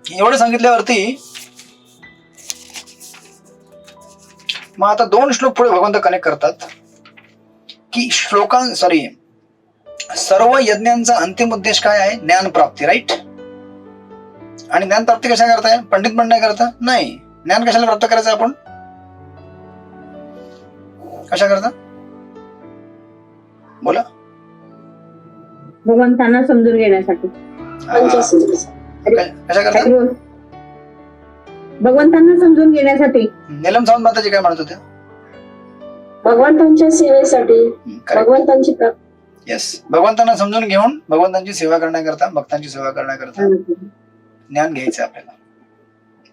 एवढं सांगितल्यावरती मग आता 2 श्लोक पुढे भगवंत कनेक्ट करतात की सर्व यज्ञांचा अंतिम उद्देश काय आहे? ज्ञान प्राप्ती, राईट? आणि ज्ञान प्राप्ती कशा करताय? पंडित पण नाही करता, नाही. ज्ञान कशाला प्राप्त करायचं आपण? कशा करता? बोला. भगवंतांना समजून घेण्यासाठी. कशा करता? भगवंतांना समजून घेण्यासाठी. नीलम सावंत माताजी काय म्हणत होत्या? भगवंतांच्या सेवेसाठी, भगवंतांची प्राप्ती. येस, भगवंतांना समजून घेऊन भगवंतांची सेवा करण्याकरता, भक्तांची सेवा करण्याकरता ज्ञान घ्यायचं आपल्याला.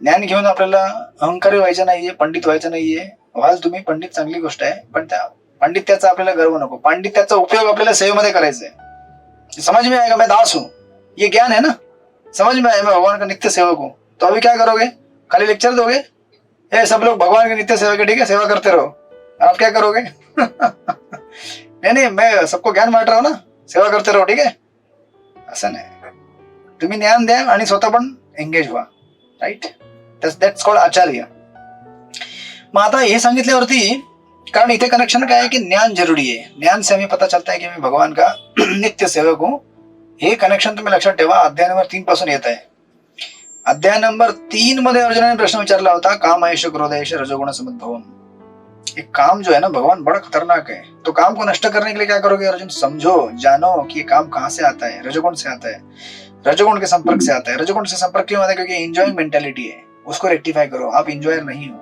ज्ञान घेऊन आपल्याला अहंकारी व्हायचं नाहीये, पंडित व्हायचं नाहीये. व्हाल तुम्ही पंडित, चांगली गोष्ट आहे, पण त्या पांडित्याचा आपल्याला गर्व नको. पांडित्याचा उपयोग आपल्याला सेवेमध्ये करायचा है. समझ में आएगा मैं दास हूं, ये ज्ञान है ना. समझ में आया मैं भगवान का नित्य सेवक हूं. तो अभी क्या करोगे? खाली लेक्चर दोगे? ये सब लोग भगवान के नित्य सेवक है, ठीक है, सेवा करते रहो. आप क्या करोगे? नहीं, मैं सबको ज्ञान बांट रहा हूं ना, सेवा करते रहो, ठीक है. असं नाही, तुम्ही ज्ञान द्या आणि स्वतः पण एंगेज व्हा, राईट? दॅट्स कॉल्ड आचार्य. मग आता हे सांगितल्यावरती, कारण इथे कनेक्शन काय आहे की ज्ञान जरूरी है. ज्ञान से हमें पता चलता है कि मैं भगवान का नित्य सेवक हूं. हे कनेक्शन तुम्ही लक्षात ठेवा. अध्याय नंबर 3 पासून येत आहे. अध्याय नंबर 3 मध्ये अर्जुनाने प्रश्न विचारला होता, काम ऐश क्रोध ऐश रजोगुण समुद्भवम. एक काम जो है ना भगवान, बड़ा खतरनाक है. तो काम को नष्ट करने के लिए क्या करोगे अर्जुन? समझो, जानो कि ये काम कहां से आता है. रजोगुण से आता है, रजोगुण के संपर्क से आता है. रजोगुण से संपर्क क्यों आता है? क्योंकि एंजॉइंग मेंटेलिटी है, उसको रेक्टिफाई करो. आप इंजॉयर नहीं हो,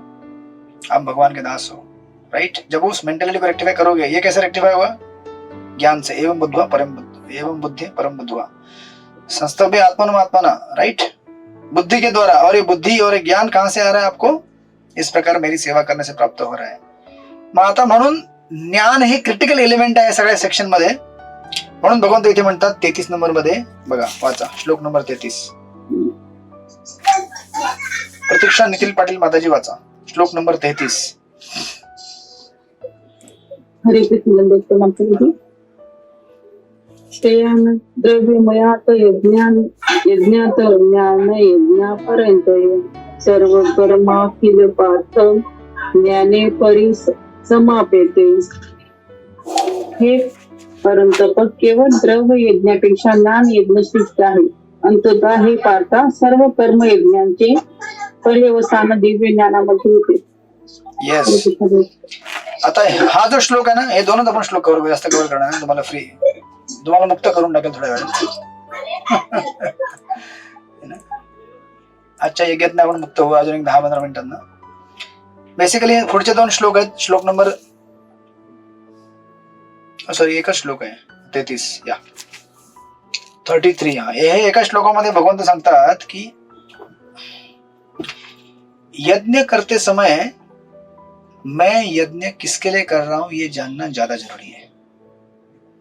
आप भगवान के दास हो, राइट? जब उस मेंटेलिटी को रेक्टिफाई करोगे, ये कैसे रेक्टिफाई हुआ? ज्ञान से. एवं बुद्धवा परम बुद्ध, एवं बुद्धि परम बुद्धवा, संस्तभ्य आत्मना, राइट? बुद्धि के द्वारा. और ये बुद्धि और ज्ञान कहां से आ रहा है आपको? इस प्रकार मेरी सेवा करने से प्राप्त हो रहा है. मग आता म्हणून ज्ञान हे क्रिटिकल एलिमेंट आहे सगळ्या सेक्शन मध्ये. म्हणून भगवंत इथे म्हणतात 33 नंबर मध्ये, बघा वाचा श्लोक नंबर 33. प्रतीक्षा निखिल पाटील माताजी वाचा श्लोक नंबर 33. हरे कृष्ण दत्त. द्रव्यमयात यज्ञात ज्ञान यज्ञापर्यंत सर्व कर्माखिल पार्थ ज्ञाने परिसमापेते. हे परंतप केवळ द्रव्य यज्ञापेक्षा ज्ञान यज्ञ श्रेष्ठ आहे. अंततः हे पार्था सर्व कर्म यज्ञांचे पर्यवसान दिव्य ज्ञानामध्ये होते. येस. आता हा जो श्लोक आहे ना, हे दोनच आपण श्लोक कव्हर, जास्त कव्हर करणार नाही. तुम्हाला फ्री, तुम्हाला मुक्त करून टाकेल थोड्या वेळात. आजच्या यज्ञात आपण मुक्त होऊ अजून एक 10-15 मिनिटांना. बेसिकली पुढचे 2 श्लोक आहेत. श्लोक नंबर एकच श्लोक आहे 33 या 33. हे एका श्लोकामध्ये भगवंत सांगतात की यज्ञ करते समय मैं यज्ञ किसके लिए कर रहा हूं ये जानना ज्यादा जरूरी है.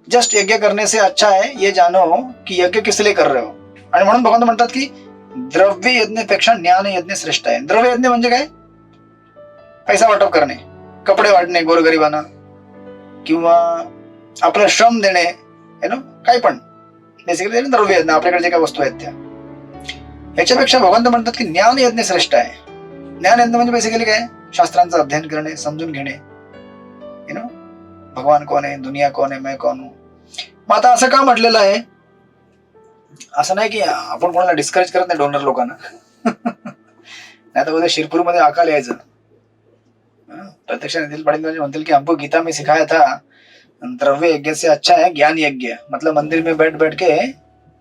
जस्ट यज्ञ करने से अच्छा है ये जानो कि यज्ञ किस लिए कर रहे हो. आणि म्हणून भगवंत म्हणतात की द्रव्य यज्ञपेक्षा ज्ञान यज्ञ श्रेष्ठ आहे. द्रव्य यज्ञ म्हणजे काय? पैसा वाटप करणे, कपडे वाटणे गोरगरिबांना, किंवा आपलं श्रम देणे, काही पण बेसिकली द्रव्य यज्ञ, आपल्याकडे जे काही वस्तू आहेत त्या. याच्यापेक्षा भगवंत म्हणतात की ज्ञान यज्ञ श्रेष्ठ आहे. ज्ञान यज्ञ म्हणजे बेसिकली काय? शास्त्रांचं अध्ययन करणे, समजून घेणे, भगवान कोण आहे, दुनिया कोण आहे, मैं कोण हूं. मग आता असं का म्हटलेलं आहे? असं नाही की आपण कोणाला डिस्करेज करत नाही डोनर लोकांना. नाही तर उद्या शिरपूरमध्ये अकाल यायचं, प्रत्यक्ष नितीन पाटील म्हणतील की हमको गीता में सिखाया था द्रव्य यज्ञ से अच्छा है ज्ञान यज्ञ. मतलब मंदिर में बैठ बैठ के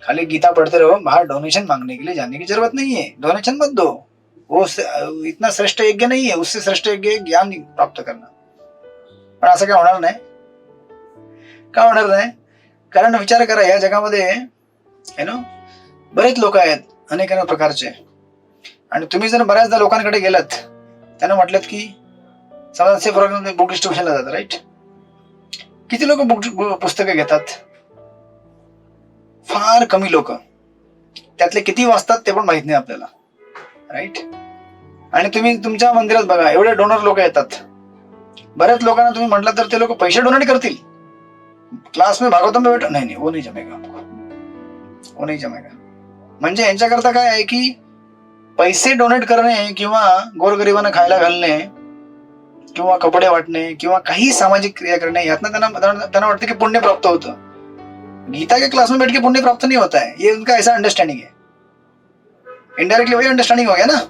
खाली गीता पढ़ते रहो, बाहर डोनेशन मांगने के लिए जाने की जरूरत नहीं है. डोनेशन मत दो, वो इतना श्रेष्ठ यज्ञ नहीं है. उससे श्रेष्ठ यज्ञ ज्ञान प्राप्त करना. पण असं काय होणार नाही. का होणार नाही? कारण विचार करा, या जगामध्ये बरेच लोक आहेत अनेक अनेक प्रकारचे, आणि तुम्ही जर बऱ्याचदा लोकांकडे गेलात, त्यांना म्हटलं की समजा फॉर एक्झाम्पल बुक डिस्ट्रीब्युशनला जातात, राईट? किती लोक पुस्तकं घेतात? फार कमी लोक. त्यातले किती वाचतात ते पण माहित नाही आपल्याला, राईट? आणि तुम्ही तुमच्या मंदिरात बघा, एवढे डोनर लोक येतात. बऱ्याच लोकांना तुम्ही म्हटलं तर ते लोक पैसे डोनेट करतील. क्लास में भागवतम में बैठो, नहीं वो नहीं जमेगा आपको, वो नहीं जमेगा. म्हणजे यांच्याकरता काय आहे की पैसे डोनेट करणे, किंवा गोरगरिबांना खायला घालणे, किंवा कपडे वाटणे, किंवा काही सामाजिक क्रिया करणे, यातनं त्यांना वाटतं की पुण्य प्राप्त होतं. गीता के क्लास में बैठ के पुण्य प्राप्त नहीं होता है, ये उनका ऐसा अंडरस्टैंडिंग है. इनडायरेक्टली वही अंडरस्टैंडिंग हो गया ना.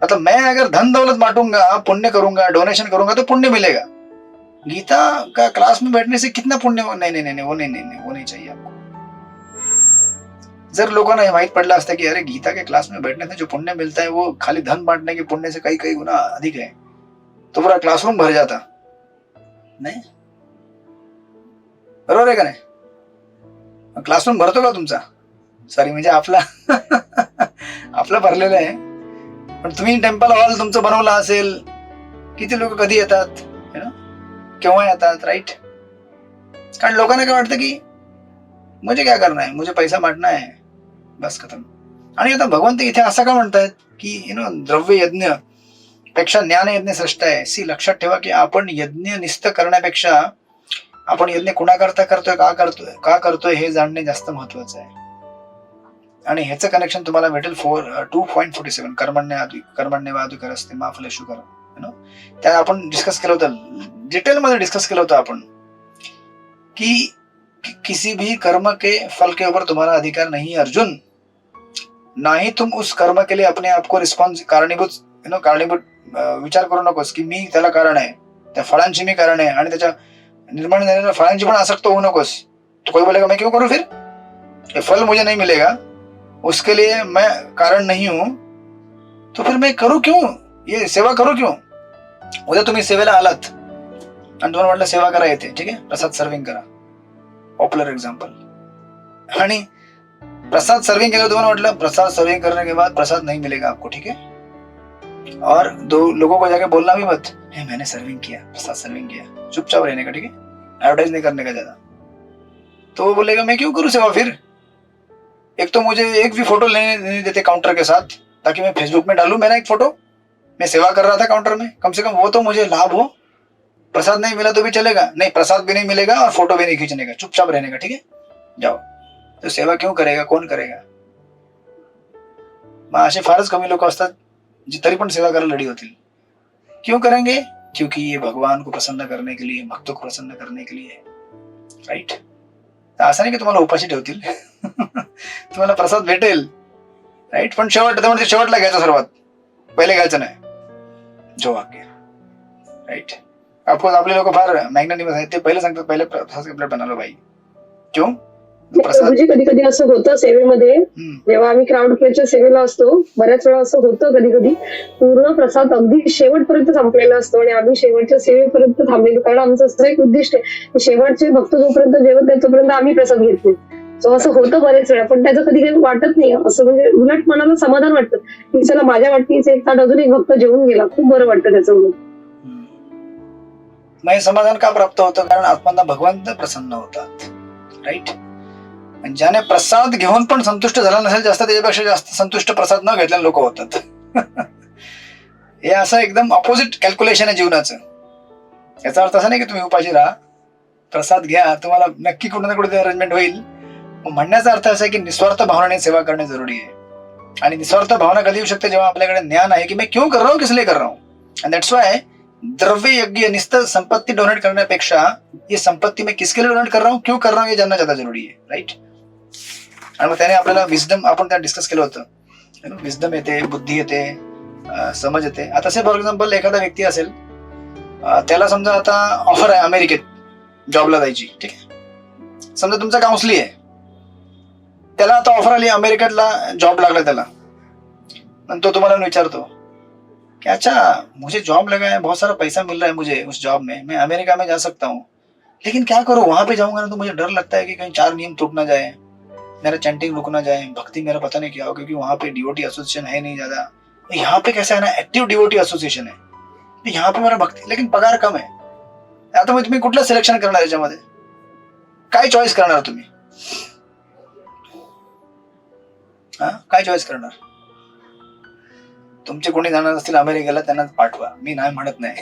मतलब मैं अगर धन दौलत बांटूंगा, पुण्य करूंगा, डोनेशन करूंगा तो पुण्य मिलेगा. गीता का क्लास में बैठने से कितना पुण्य? नहीं, वो नहीं चाहिए आपको. जर लोगों ने माहित पड़ला असता कि अरे गीता के क्लास में बैठने से जो पुण्य मिलता है वो खाली धन बांटने के पुण्य से कई गुना अधिक है, तो पूरा क्लासरूम भर जाता. नहीं, बरोबर आहे का नाही? क्लासरूम भरतो का तुमचा? सॉरी, म्हणजे आपला आपलं भरलेलं आहे. पण तुम्ही टेम्पल हॉल तुमचं बनवलं असेल, किती लोक कधी येतात, केव्हा येतात, राईट? कारण लोकांना काय वाटतं की मुझे क्या करना है, मुझे पैसा बांटना है, बस खतम. आणि आता भगवंत इथे असं का म्हणतायत की द्रव्य यज्ञ पेक्षा ज्ञान यज्ञ श्रेष्ठ आहे. सी, लक्षात ठेवा की आपण यज्ञ निस्त करण्यापेक्षा आपण यज्ञ कुणाकरता करतोय, का करतोय हे जाणणे जास्त महत्वाचं आहे. आणि ह्याचं कनेक्शन तुम्हाला भेटेल 2.47 कर्मण्येवाधिकार असते मा फलेषु कर्म. त्या आपण डिस्कस केलं होतं, डिटेलमध्ये डिस्कस केलं होतं आपण, कि किसी भी कर्म के फल के ऊपर तुम्हारा अधिकार नहीं है अर्जुन. ना ही तुम उस कर्म के लिए अपने आप को कारणीभूत विचार करू नकोस की मी त्याला कारण आहे, त्या फळांची मी कारण आहे, आणि त्याच्या निर्माण झालेल्या फळांची पण आसक्त होऊ नकोस. तो कोई बोलेगा मैं क्यों करूं फिर, ये फल मुझे नहीं मिलेगा, उसके लिए मैं कारण नहीं हूं, तो फिर मैं करूं क्यों, ये सेवा करू क्यों? उद्या तुम्ही सेवेला आलात आणि तुम्हाला म्हटलं सेवा करा येते, ठीक आहे, प्रसाद सर्विंग करा, पॉपुलर एग्जाम्पल. आणि प्रसाद सर्विंग केलं, तुम्हाला म्हटलं प्रसाद सर्विंग करने के बाद प्रसाद नहीं मिलेगा आपको, ठीक है, और 2 लोगों को जाके बोलना भी मत, मैंने सर्विंग किया, प्रसाद सर्विंग किया. चुपचाप रहने का, ठीक है, एडवर्टाइज नहीं करने का ज्यादा. तो वो बोलेगा मैं क्यों करूं सेवा फिर, एक तो मुझे एक भी फोटो लेने नहीं देते काउंटर के साथ ताकि मैं फेसबुक में डालूं मेरा एक फोटो, मैं सेवा कर रहा था काउंटर में, कम से कम वो तो मुझे लाभ हो. प्रसाद नहीं मिला तो भी चलेगा, नहीं प्रसाद भी नहीं मिलेगा और फोटो भी नहीं खींचने का, चुपचाप रहने का, ठीक है, जाओ. तो सेवा क्यों करेगा, कोण करेगा? मग असे फारच कमी लोक असतात जे तरी पण सेवा करायला रेडी होतील. क्यों करेंगे? क्योंकि ये भगवान को प्रसन्न करने के लिए, भक्तों को प्रसन्न करने के लिए, राइट? असं नाही की तुम्हाला उपाशी ठेवतील. तुम्हाला प्रसाद भेटेल, राईट? पण शेवटला घ्यायचं, सर्वात पहिले घ्यायचं नाही, जो वाक्य, राईट? ऑफकोर्स आपले लोक फार मॅग्नेटिमस आहेत, ते पहिले सांगतात पहिले प्रसाद प्लेट बनवलं बाई. क्यों? प्रभूजी कधी कधी असं होतं सेवेमध्ये, जेव्हा आम्ही क्राऊड केअरच्या सेवेला असतो, बऱ्याच वेळा असं होतं कधी कधी पूर्ण प्रसाद अगदी शेवटपर्यंत संपलेला असतो आणि आम्ही शेवटच्या सेवेपर्यंत थांबलेलो, कारण आमचं असं एक उद्दिष्ट आहे, शेवटचे भक्त जोपर्यंत जेवत नाही तोपर्यंत आम्ही प्रसाद घेत नाही. सो असं होतं बरेच वेळा, पण त्याचं कधी काही वाटत नाही, असं म्हणजे उलट मनाला समाधान वाटतं की चला माझ्या वाटणीचे एक ताट अजून एक भक्त जेवून गेला, खूप बरं वाटतं त्याचं उलट. समाधान का प्राप्त होतं? कारण आत्मांना भगवंत प्रसन्न होतात, राईट? ज्याने प्रसाद घेऊन पण संतुष्ट झाला नसेल जास्त, त्याच्यापेक्षा जास्त संतुष्ट प्रसाद न घेतलेले लोक होतात. हे असं एकदम ऑपोजिट कॅल्क्युलेशन आहे जीवनाचं. याचा अर्थ असा नाही की तुम्ही उपाशी राहा, प्रसाद घ्या, तुम्हाला नक्की कुठे ना कुठे अरेंजमेंट होईल. म्हणण्याचा अर्थ असा आहे की निस्वार्थ भावनेने सेवा करणे जरुरी है. आणि निस्वार्थ भावना कधी येऊ शकते जेव्हा आपल्याकडे ज्ञान आहे की मैं क्यों कर रहा हूँ, किस लिए कर रहा हूँ. एंड दैट्स व्हाई द्रव्य यज्ञ निस्त संपत्ति डोनेट करण्यापेक्षा ये संपत्ति में किसके लिए डोनेट कर रहा हूँ, क्यों कर रहा हूँ, ये जानना ज्यादा जरुरी है. राईट. आणि मग त्याने आपल्याला विजडम, आपण त्या डिस्कस केलं होतं, विजडम येते, बुद्धी येते, समज येते. आता से फॉर एक्झाम्पल एखादा व्यक्ती असेल, त्याला समजा आता ऑफर आहे अमेरिकेत जॉबला जायची, ठीक आहे. समजा तुमचा काउन्सली आहे, त्याला आता ऑफर आली अमेरिकेतला जॉब लागला त्याला, आणि तो तुम्हाला विचारतो कि अच्छा मुझे जॉब लगा है, बहुत सारा पैसा मिल रहा है मुझे उस जॉब में, मैं अमेरिका में जा सकता हूँ, लेकिन क्या करूँ, वहां पे जाऊंगा ना तो मुझे डर लगता है कि कहीं 4 नियम टूट ना जाए, मेरा चैंटिंग रुक ना जाए, भक्ति मेरा पता नहीं क्या हो, क्योंकि वहां पे डिवोटी एसोसिएशन है नहीं ज्यादा. यहाँ पे कैसा है ना, एक्टिव डिवोटी एसोसिएशन है, यहाँ पे मेरा भक्ति, लेकिन पगार कम आहे. आता मग तुम्ही कुठलं सिलेक्शन करणार, याच्यामध्ये काय चॉईस करणार तुम्ही, काय चॉईस करणार. तुमचे कोणी जाणार असतील अमेरिकेला, त्यांना पाठवा, मी नाही म्हणत नाही.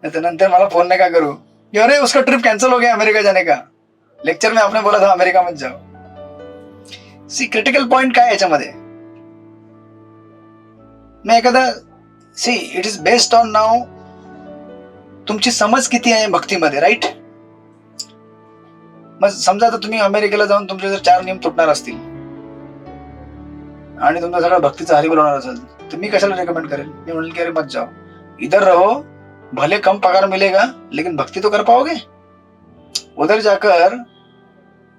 नंतर मला फोन नाही का करू कि अरे उसका ट्रिप कैंसिल हो गया अमेरिका जाने का, लेक्चर में आपने बोला था अमेरिका मत जाओ. सी क्रिटिकल पॉइंट काय याच्यामध्ये, मैं एखादा see it is based on now तुमची समज किती आहे भक्तीमध्ये. राईट. मग समजा आता तुम्ही अमेरिकेला जाऊन तुमचे जर 4 नियम तुटणार असतील आणि तुमचा सगळा भक्तीचा हरिबोल होणार असेल, तर मी कशाला रेकमेंड करेल. मी म्हणेल की अरे मत जाओ, इधर रहो, भले कम पगार मिलेगा लेकिन भक्ति तो कर पाओगे. उधर जाकर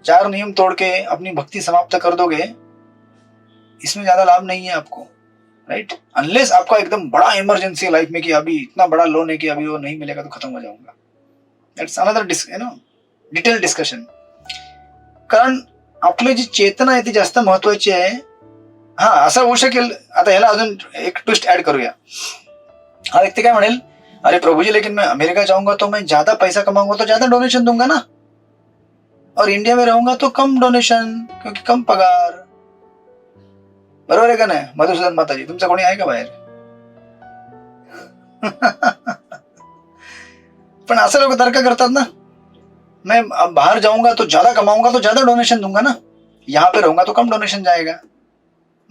4 नियम तोड़ के अपनी भक्ति समाप्त कर दोगे, इसमें ज्यादा लाभ नहीं है आपको. राइट. अनलेस आपका एकदम बड़ा इमरजेंसी है लाइफ में कि अभी इतना बड़ा लोन है कि अभी वो नहीं मिलेगा तो खत्म हो जाऊंगा. That's another detail discussion. कारण आपली जी चेतना आहे ती जास्त महत्वाची आहे. हा, असं होऊ शकेल. आता ह्याला अजून एक ट्विस्ट ऍड करूया. हा व्यक्ती काय म्हणेल, अरे प्रभु जी लेकिन मैं अमेरिका जाऊंगा तो मैं ज्यादा पैसा कमाऊंगा तो ज्यादा डोनेशन दूंगा ना, और इंडिया में रहूंगा तो कम डोनेशन क्योंकि कम पगार. बरोबर आहे का नाही मधुसूदन माताजी, तुमचं कोणी आहे का बाहेर. पण असं लोक तर्क करतात ना, मैं बाहर जाऊंगा तो ज्यादा कमाऊंगा तो ज्यादा डोनेशन दूंगा ना, यहाँ पे रहूंगा तो कम डोनेशन जाएगा.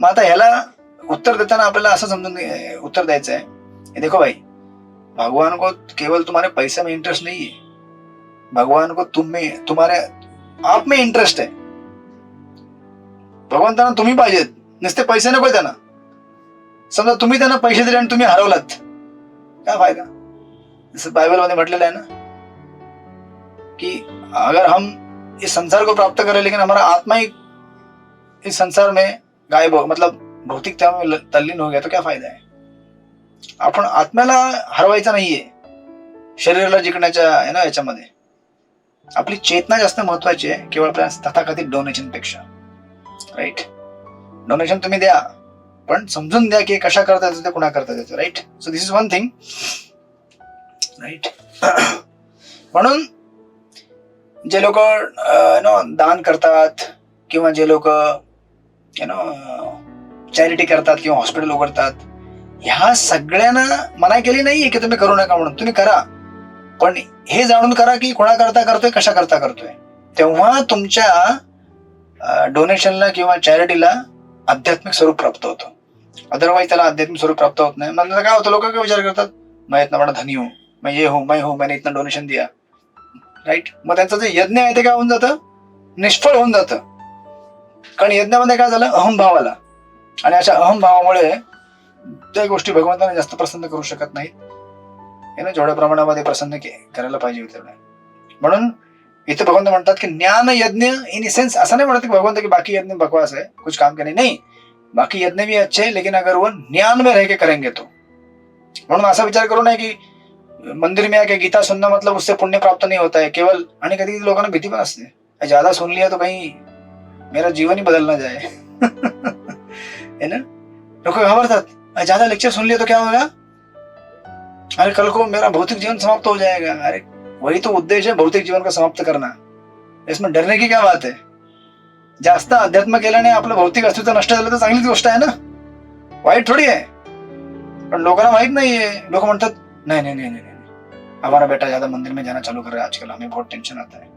मग आता ह्याला उत्तर देताना आपल्याला असं समजून उत्तर द्यायचं आहे, देखो भाई, भगवान को केवल तुम्हारे पैसे में इंटरेस्ट नहीं है, भगवान को तुम्हारे आप में इंटरेस्ट है. भगवंतांना तुम्ही पाहिजेत, नुसते पैसे नको त्यांना. समजा तुम्ही त्यांना पैसे दिले आणि तुम्ही हरवलात, काय फायदा. जसं बायबल मध्ये म्हटलेलं आहे ना कि अगर हम इस संसार को प्राप्त करें लेकिन हमारा आत्मा ही इस संसार में गायब हो, मतलब भौतिकता में तल्लीन हो गया तो क्या फायदा है. आपण आत्म्याला हरवायचा नाहीये शरीराला जिंकण्याच्या याच्यामध्ये. आपली चेतना जास्त महत्वाची आहे केवळ आपल्या तथाकथित डोनेशन पेक्षा. राईट. डोनेशन तुम्ही द्या, पण समजून द्या की कशा करता येतं ते कुणा करता येतं. Right. So this is one thing. Right. म्हणून जे लोक दान करतात किंवा जे लोक चॅरिटी करतात किंवा हॉस्पिटल उघडतात, ह्या सगळ्यांना मनाई केली नाहीये की तुम्ही करू नका म्हणून. तुम्ही करा, पण हे जाणून करा की कोणा करता करतोय, कशा करता करतोय. तेव्हा तुमच्या डोनेशनला किंवा चॅरिटीला आध्यात्मिक स्वरूप प्राप्त होतं. अदरवाईज त्याला आध्यात्मिक स्वरूप प्राप्त होत नाही. म्हणजे काय होतं, लोक काय विचार करतात, मैं इतना बड़ा धनी हूं, मैं ये हूं, मैंने इतना डोनेशन दिया. राईट. मग त्यांचं जे यज्ञ आहे ते काय होऊन जातं, निष्फळ होऊन जातं. कारण यज्ञामध्ये काय झालं, अहमभाव आला, आणि अशा अहमभावामुळे त्या गोष्टी भगवंताने जास्त प्रसन्न करू शकत नाहीत. जेवढ्या प्रमाणामध्ये प्रसन्न करायला पाहिजे तेवढ्या. म्हणून इथे भगवंत म्हणतात की ज्ञान यज्ञ इन सेंस, असं नाही म्हणत की भगवंत की बाकी यज्ञ बकवास है, कुछ काम के नहीं, बाकी यज्ञ भी अच्छे है, लेकिन अगर वो ज्ञान में रह के करेंगे तो. म्हणून असा विचार करू नये की मंदिर में आके गीता सुनना मतलब उससे पुण्य प्राप्त नहीं होता है केवल. आणि कधी लोकांना भीती पण असते, ज्यादा सुन लिया तो कहीं मेरा जीवन ही बदल ना जाए. है ना. लोग घबरतात, ज्यादा लेक्चर सुन लिया तो क्या होगा, अरे कल को मेरा भौतिक जीवन समाप्त हो जाएगा. अरे वही तो उद्देश्य है भौतिक जीवन का समाप्त करना. इसमें डरने की क्या बात है? जास्त अध्यात्म केल्याने आपलं भौतिक अस्तित्व नष्ट झालं तर चांगलीच गोष्ट आहे ना, वाईट थोडी आहे. पण लोकांना माहित नाहीये. लोक म्हणतात नहीं नहीं नहीं नहीं नहीं, हमारा बेटा ज्यादा मंदिर में जाना चालू कर रहा है आजकल, हमें बहुत टेंशन आता है.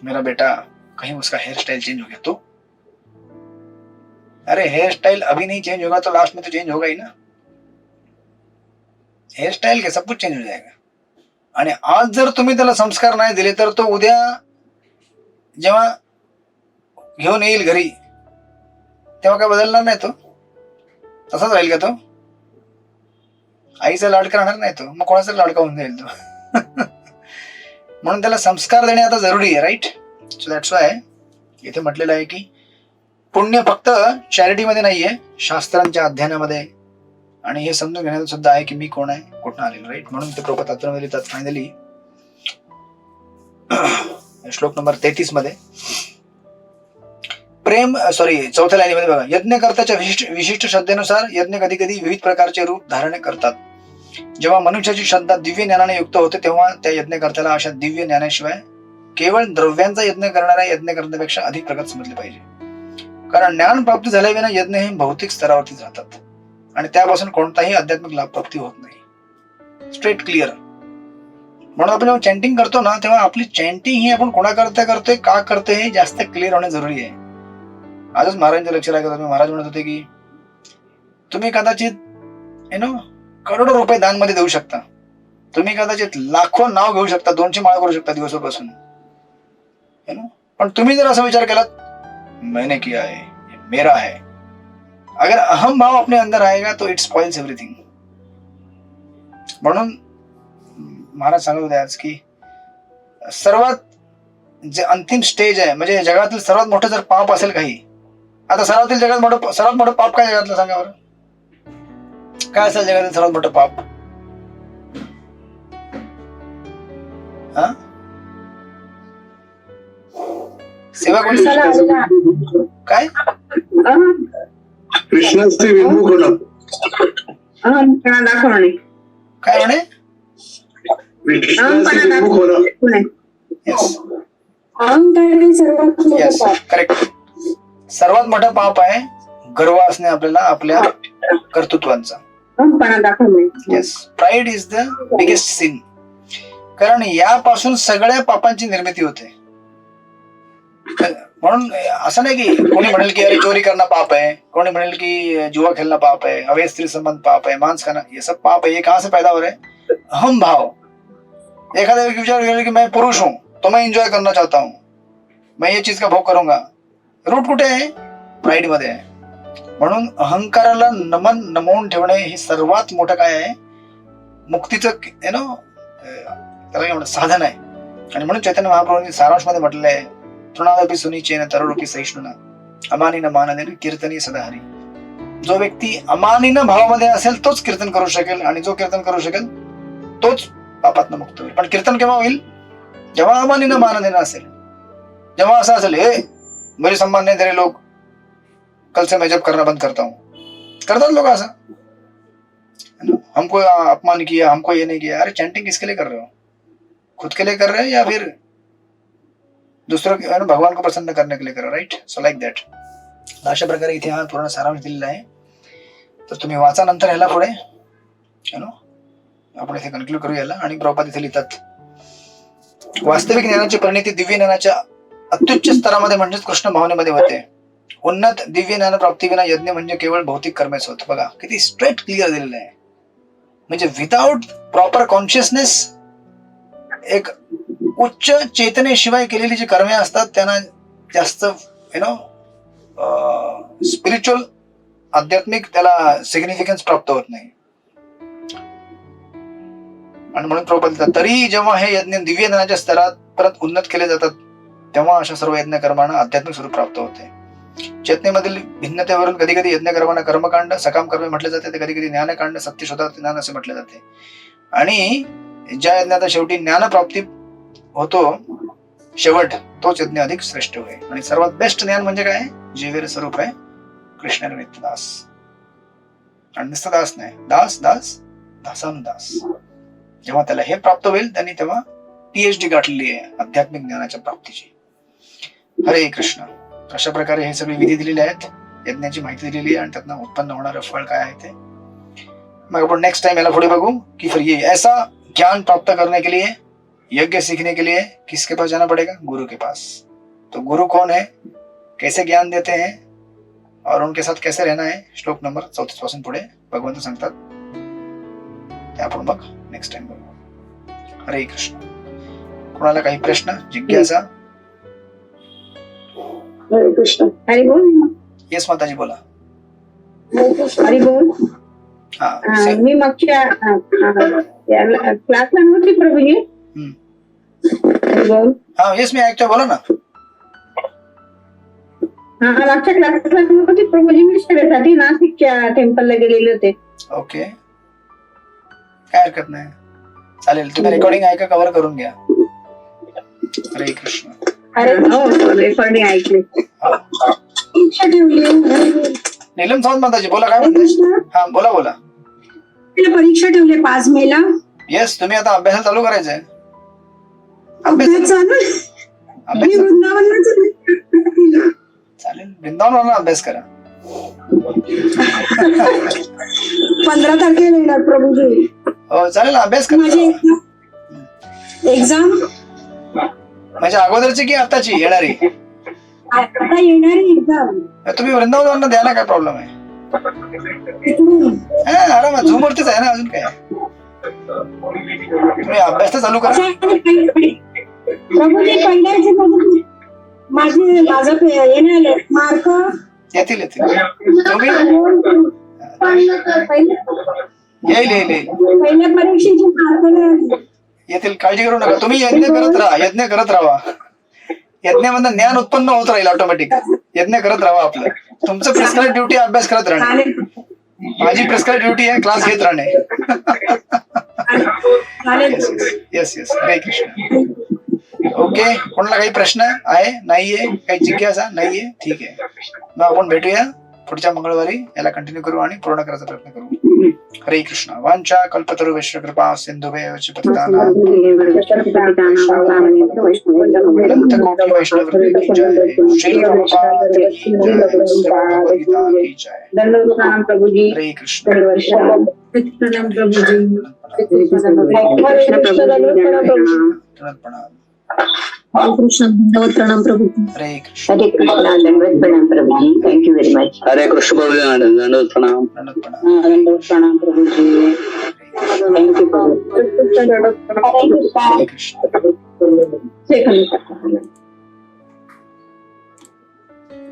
मेरा बेटा कहीं उसका हेयर स्टाइल चेंज हो गया तो? अरे हेयर स्टाइल अभी नहीं चेंज होगा तो लास्ट में तो चेंज होगा ही ना. हेयर स्टाइल के सब कुछ चेंज हो जाएगा. आणि आज जर तुम्ही त्याला संस्कार नाही दिले तर तो उद्या जेव्हा घेऊन येईल घरी तेव्हा काय बदलणार नाही तो, तसाच राहील का तो? आईचा लाडका राहणार नाही तो, मग कोणाचा लाडका होऊन जाईल तो. म्हणून त्याला संस्कार देणे आता जरुरी आहे, राईट. सो दॅट्स वाय इथे म्हटलेलं आहे की पुण्य फक्त चॅरिटीमध्ये नाहीये, शास्त्रांच्या अध्ययनामध्ये आणि हे समजून घेण्यात सुद्धा आहे की मी कोण आहे, कुठं आलेलो, राईट. म्हणून ते प्रभुपाद तात्पर्यामध्ये लिहितात फायनली श्लोक नंबर 33 मध्ये चौथ्या लाईनीमध्ये बघा, यज्ञकर्त्याच्या विशिष्ट श्रद्धेनुसार यज्ञ कधी कधी विविध प्रकारचे रूप धारण करतात. जेव्हा मनुष्याची श्रद्धा दिव्य ज्ञानाने युक्त होते तेव्हा त्या यज्ञकर्त्याला अशा दिव्य ज्ञानाशिवाय केवळ द्रव्यांचा यज्ञ करणाऱ्या यज्ञकर्त्यापेक्षा अधिक प्रगत समजले पाहिजे. कारण ज्ञान प्राप्ती झाल्याविना यज्ञ हे भौतिक स्तरावरतीच राहतात आणि त्यापासून कोणताही आध्यात्मिक लाभ प्राप्ती होत नाही. Straight clear. म्हणून आपण जेव्हा चॅन्टिंग करतो ना तेव्हा आपली चॅन्टिंग ही आपण कोणाकरता करतोय, का करतोय हे जास्त क्लिअर होणे जरुरी आहे. आजच महाराजांचं लेक्चर ऐकत होतो. महाराज म्हणत होते की तुम्ही कदाचित करोडो रुपये दान मध्ये देऊ शकता, तुम्ही कदाचित लाखो नाव घेऊ शकता, 200 माळा करू शकता दिवसापासून, पण तुम्ही जर असा विचार केलात मैंने किया है, ये मेरा है, अगर अहम भाव अपने अंदर आएगा तो इट स्पॉइल्स एव्हरीथिंग. म्हणून महाराज सांगत होते आज की सर्वात जे अंतिम स्टेज आहे म्हणजे जगातील सर्वात मोठं जर पाप असेल काही, आता सर्वात मोठं पाप काय जगातलं सांगा बरं? काय असेल जगातील सर्वात मोठं पाप? हा, सेवा कोणी? काय? कृष्णाचे विमुख होणं. दाखवणे. काय म्हणे? कृष्णाचे विमुख होणं. येस, अहंकार हे सर्वात मोठं येस, पाप. करेक्ट. सर्वात मोठं पाप आहे गर्व असणे आपल्याला आपल्या कर्तृत्वांचा. दाखवणे. Yes, pride is the biggest sin. कारण यापासून सगळ्या पापांची निर्मिती होते. म्हणून असं नाही की कोणी म्हणेल की अरे चोरी करणं पाप है, कोणी म्हणेल की जुआ खेलना पाप है, अवैध स्त्री संबंध पाप है, मांस खाना, ये सब पाप है. ये कहां से पैदा हो रहे हैं? अहम भाव. एखादा व्यक्ति विचार करेल की मैं पुरुष हूं तो मैं एंजॉय करना चाहता हूं, मैं ये चीज का भोग करूंगा. रूट कुठे आहे? प्राईड मध्ये आहे. म्हणून अहंकाराला नमवून ठेवणे हे सर्वात मोठं काय आहे, मुक्तीचं त्याला साधन आहे. आणि म्हणून चैतन्य महाप्रभूंनी सारांश मध्ये म्हटलेलं आहे, तृणादपि सुनिचेन तरुरूपी सहिष्णुना अमानिन मानदेन कीर्तनी सदाहरी. जो व्यक्ती अमानिन भावामध्ये असेल तोच कीर्तन करू शकेल आणि जो कीर्तन करू शकेल तोच पापातनं मुक्त होईल. पण कीर्तन केव्हा होईल? जेव्हा अमानिन मानदेन असेल. जेव्हा असं असेल हे मुझे सम्मान नहीं दे रहे लोग, कल से मैं जब करना बंद करता हूं, करतात लोग ऐसा, हमको अपमान किया, हमको ये नहीं किया. अरे चैंटिंग किसके लिए कर रहे हो? खुद के लिए कर रहे हैं या फिर दूसरों भगवान को प्रसन्न करने के लिए करा, राईट. So like that. अशा प्रकारे इथे हा पूर्ण सारांश दिलेला आहे. तर तुम्ही वाचा नंतर ह्याला पुढे आपण इथे कन्क्लूड करू याला. आणि प्रभुपाद इथे लिहितात, वास्तविक ज्ञानाची परिणती दिव्य ज्ञानाच्या अत्युच्च स्तरामध्ये म्हणजेच कृष्ण भावनेमध्ये होते. उन्नत दिव्य ज्ञान प्राप्ती विना यज्ञ म्हणजे केवळ भौतिक कर्मेच होत. बघा किती स्ट्रेट क्लिअर दिलेलं आहे. म्हणजे विदाउट प्रॉपर कॉन्शियसनेस एक उच्च चेतनेशिवाय केलेली जी कर्मे असतात त्यांना जास्त स्पिरिच्युअल आध्यात्मिक त्याला सिग्निफिकन्स प्राप्त होत नाही. आणि म्हणून प्रभुपाद तरी जेव्हा हे यज्ञ दिव्य ज्ञानाच्या स्तरात परत उन्नत केले जातात तेव्हा अशा सर्व यज्ञ कर्मांना आध्यात्मिक स्वरूप प्राप्त होते. चेतनेमधील भिन्नतेवरून कधी कधी यज्ञ कर्मांना कर्मकांड सकाम कर्मे म्हटले जाते, तर कधी कधी ज्ञानकांड सत्यशोधार्थ ज्ञान असे म्हटले जाते. आणि ज्या यज्ञाचा शेवटी ज्ञान प्राप्ती होतो शेवट तोच यज्ञ अधिक श्रेष्ठ होय. आणि सर्वात बेस्ट ज्ञान म्हणजे काय? जीवेर स्वरूप आहे कृष्ण नित्यदास. आणि नुसतं दास नाही, दास दास दासानुदास. जेव्हा त्याला हे प्राप्त होईल त्यांनी तेव्हा PhD गाठलेली आहे आध्यात्मिक ज्ञानाच्या प्राप्तीची. हरे कृष्ण. अशा प्रकारे हे सगळे विधी दिलेले आहेत, यज्ञाची माहिती दिलेली आहे आणि त्यातनं उत्पन्न होणारं फळ काय आहे ते. मग आपण नेक्स्ट टाइम याला पुढे बघू कि फिर ये ऐसा ज्ञान प्राप्त करने के लिए, यज्ञ सीखने के लिए किसके पास जाना पड़ेगा? गुरु के पास. तो गुरु कौन है, कैसे ज्ञान देते हैं और उनके साथ कैसे रहना है, श्लोक नंबर 34 पासून पुढे भगवंत सांगतात. ते आपण मग नेक्स्ट टाइम बघू. हरे कृष्ण. कोणाला काही प्रश्न, जिज्ञासा? हरे कृष्ण. हरी बोल. येस माताजी बोला. हरी बोल. हा मी मागच्या क्लासला नव्हती प्रभूजी. हरी बोल. हा येस मी ऐकतोय, बोला ना. मागच्या क्लासला नव्हती प्रभूजी, मी सेवेसाठी नाशिकच्या टेम्पलला गेलेले होते. ओके, काय हरकत नाही, चालेल. तुम्ही रेकॉर्डिंग ऐका, कव्हर करून घ्या. हरे कृष्ण. रेकॉर्डिंग ऐकले. परीक्षा ठेवली. नीलम सावंत माताजी बोला, काय हरे म्हणताय? कृष्ण. हा बोला बोला. परीक्षा ठेवली 5 मेला. येस, तुम्ही आता अभ्यास चालू करायचंय. अभ्यास चालू आहे. मी अभ्यास वृंदावनला चालले. चालेल, वृंदावनवरून अभ्यास करा. 15 तारखेला येणार प्रभूजी हो चालेल, अभ्यास माझी करा. एक्झाम. म्हणजे अगोदरची की आताची येणारी? आता येणारी एक्झाम. तुम्ही वृंदावनवरून द्या ना, काय प्रॉब्लेम आहे? आरामात, झूम वरतीच आहे ना, अजून काय. तुम्ही अभ्यास तर चालू करा. प्रभूजी पहिल्याचे माझं येणार मार्क येतील येतील. तुम्ही येईल येईल येईल, पहिल्या परीक्षेचे मार्क येतील, काळजी करू नका. तुम्ही यज्ञ करत राहा, यज्ञ करत राहा. यज्ञामधनं ज्ञान उत्पन्न होत राहील ऑटोमॅटिक. यज्ञ करत राहा आपलं. तुमचं प्रिस्क्राइब ड्युटी अभ्यास करत राहणे, माझी प्रिस्क्राइब ड्युटी आहे क्लास घेत राहणे. Yes yes. हरे कृष्ण. ओके, कोणाला काही प्रश्न आहे? नाहीये? काही जिज्ञासा? नाहीये? ठीक आहे, मग आपण भेटूया पुढच्या मंगळवारी. याला कंटिन्यू करू आणि पूर्ण करायचा प्रयत्न करू. हरे कृष्ण. वांछा कल्पतरुभ्यश्च कृपा सिंधुभ्येव च पतितानां कोटि वैष्णववृंद की जय. श्री प्रभुपाद की जय. श्री भगवद्गीता की जय. दंडवत प्रणाम प्रभूजी. हरे कृष्ण. प्रणाम प्रभूजी. प्रणाम. कृष्ण. दंडवत प्रणाम प्रभू. हरे कृष्ण. हरे कृष्ण. दंडवत प्रणाम प्रभूजी. Thank you very much. हरे कृष्ण प्रभु, दंडवत प्रणाम. दंडवत प्रणाम प्रभूजी. थँक्यू प्रभू. हरे कृष्ण. सेकंड.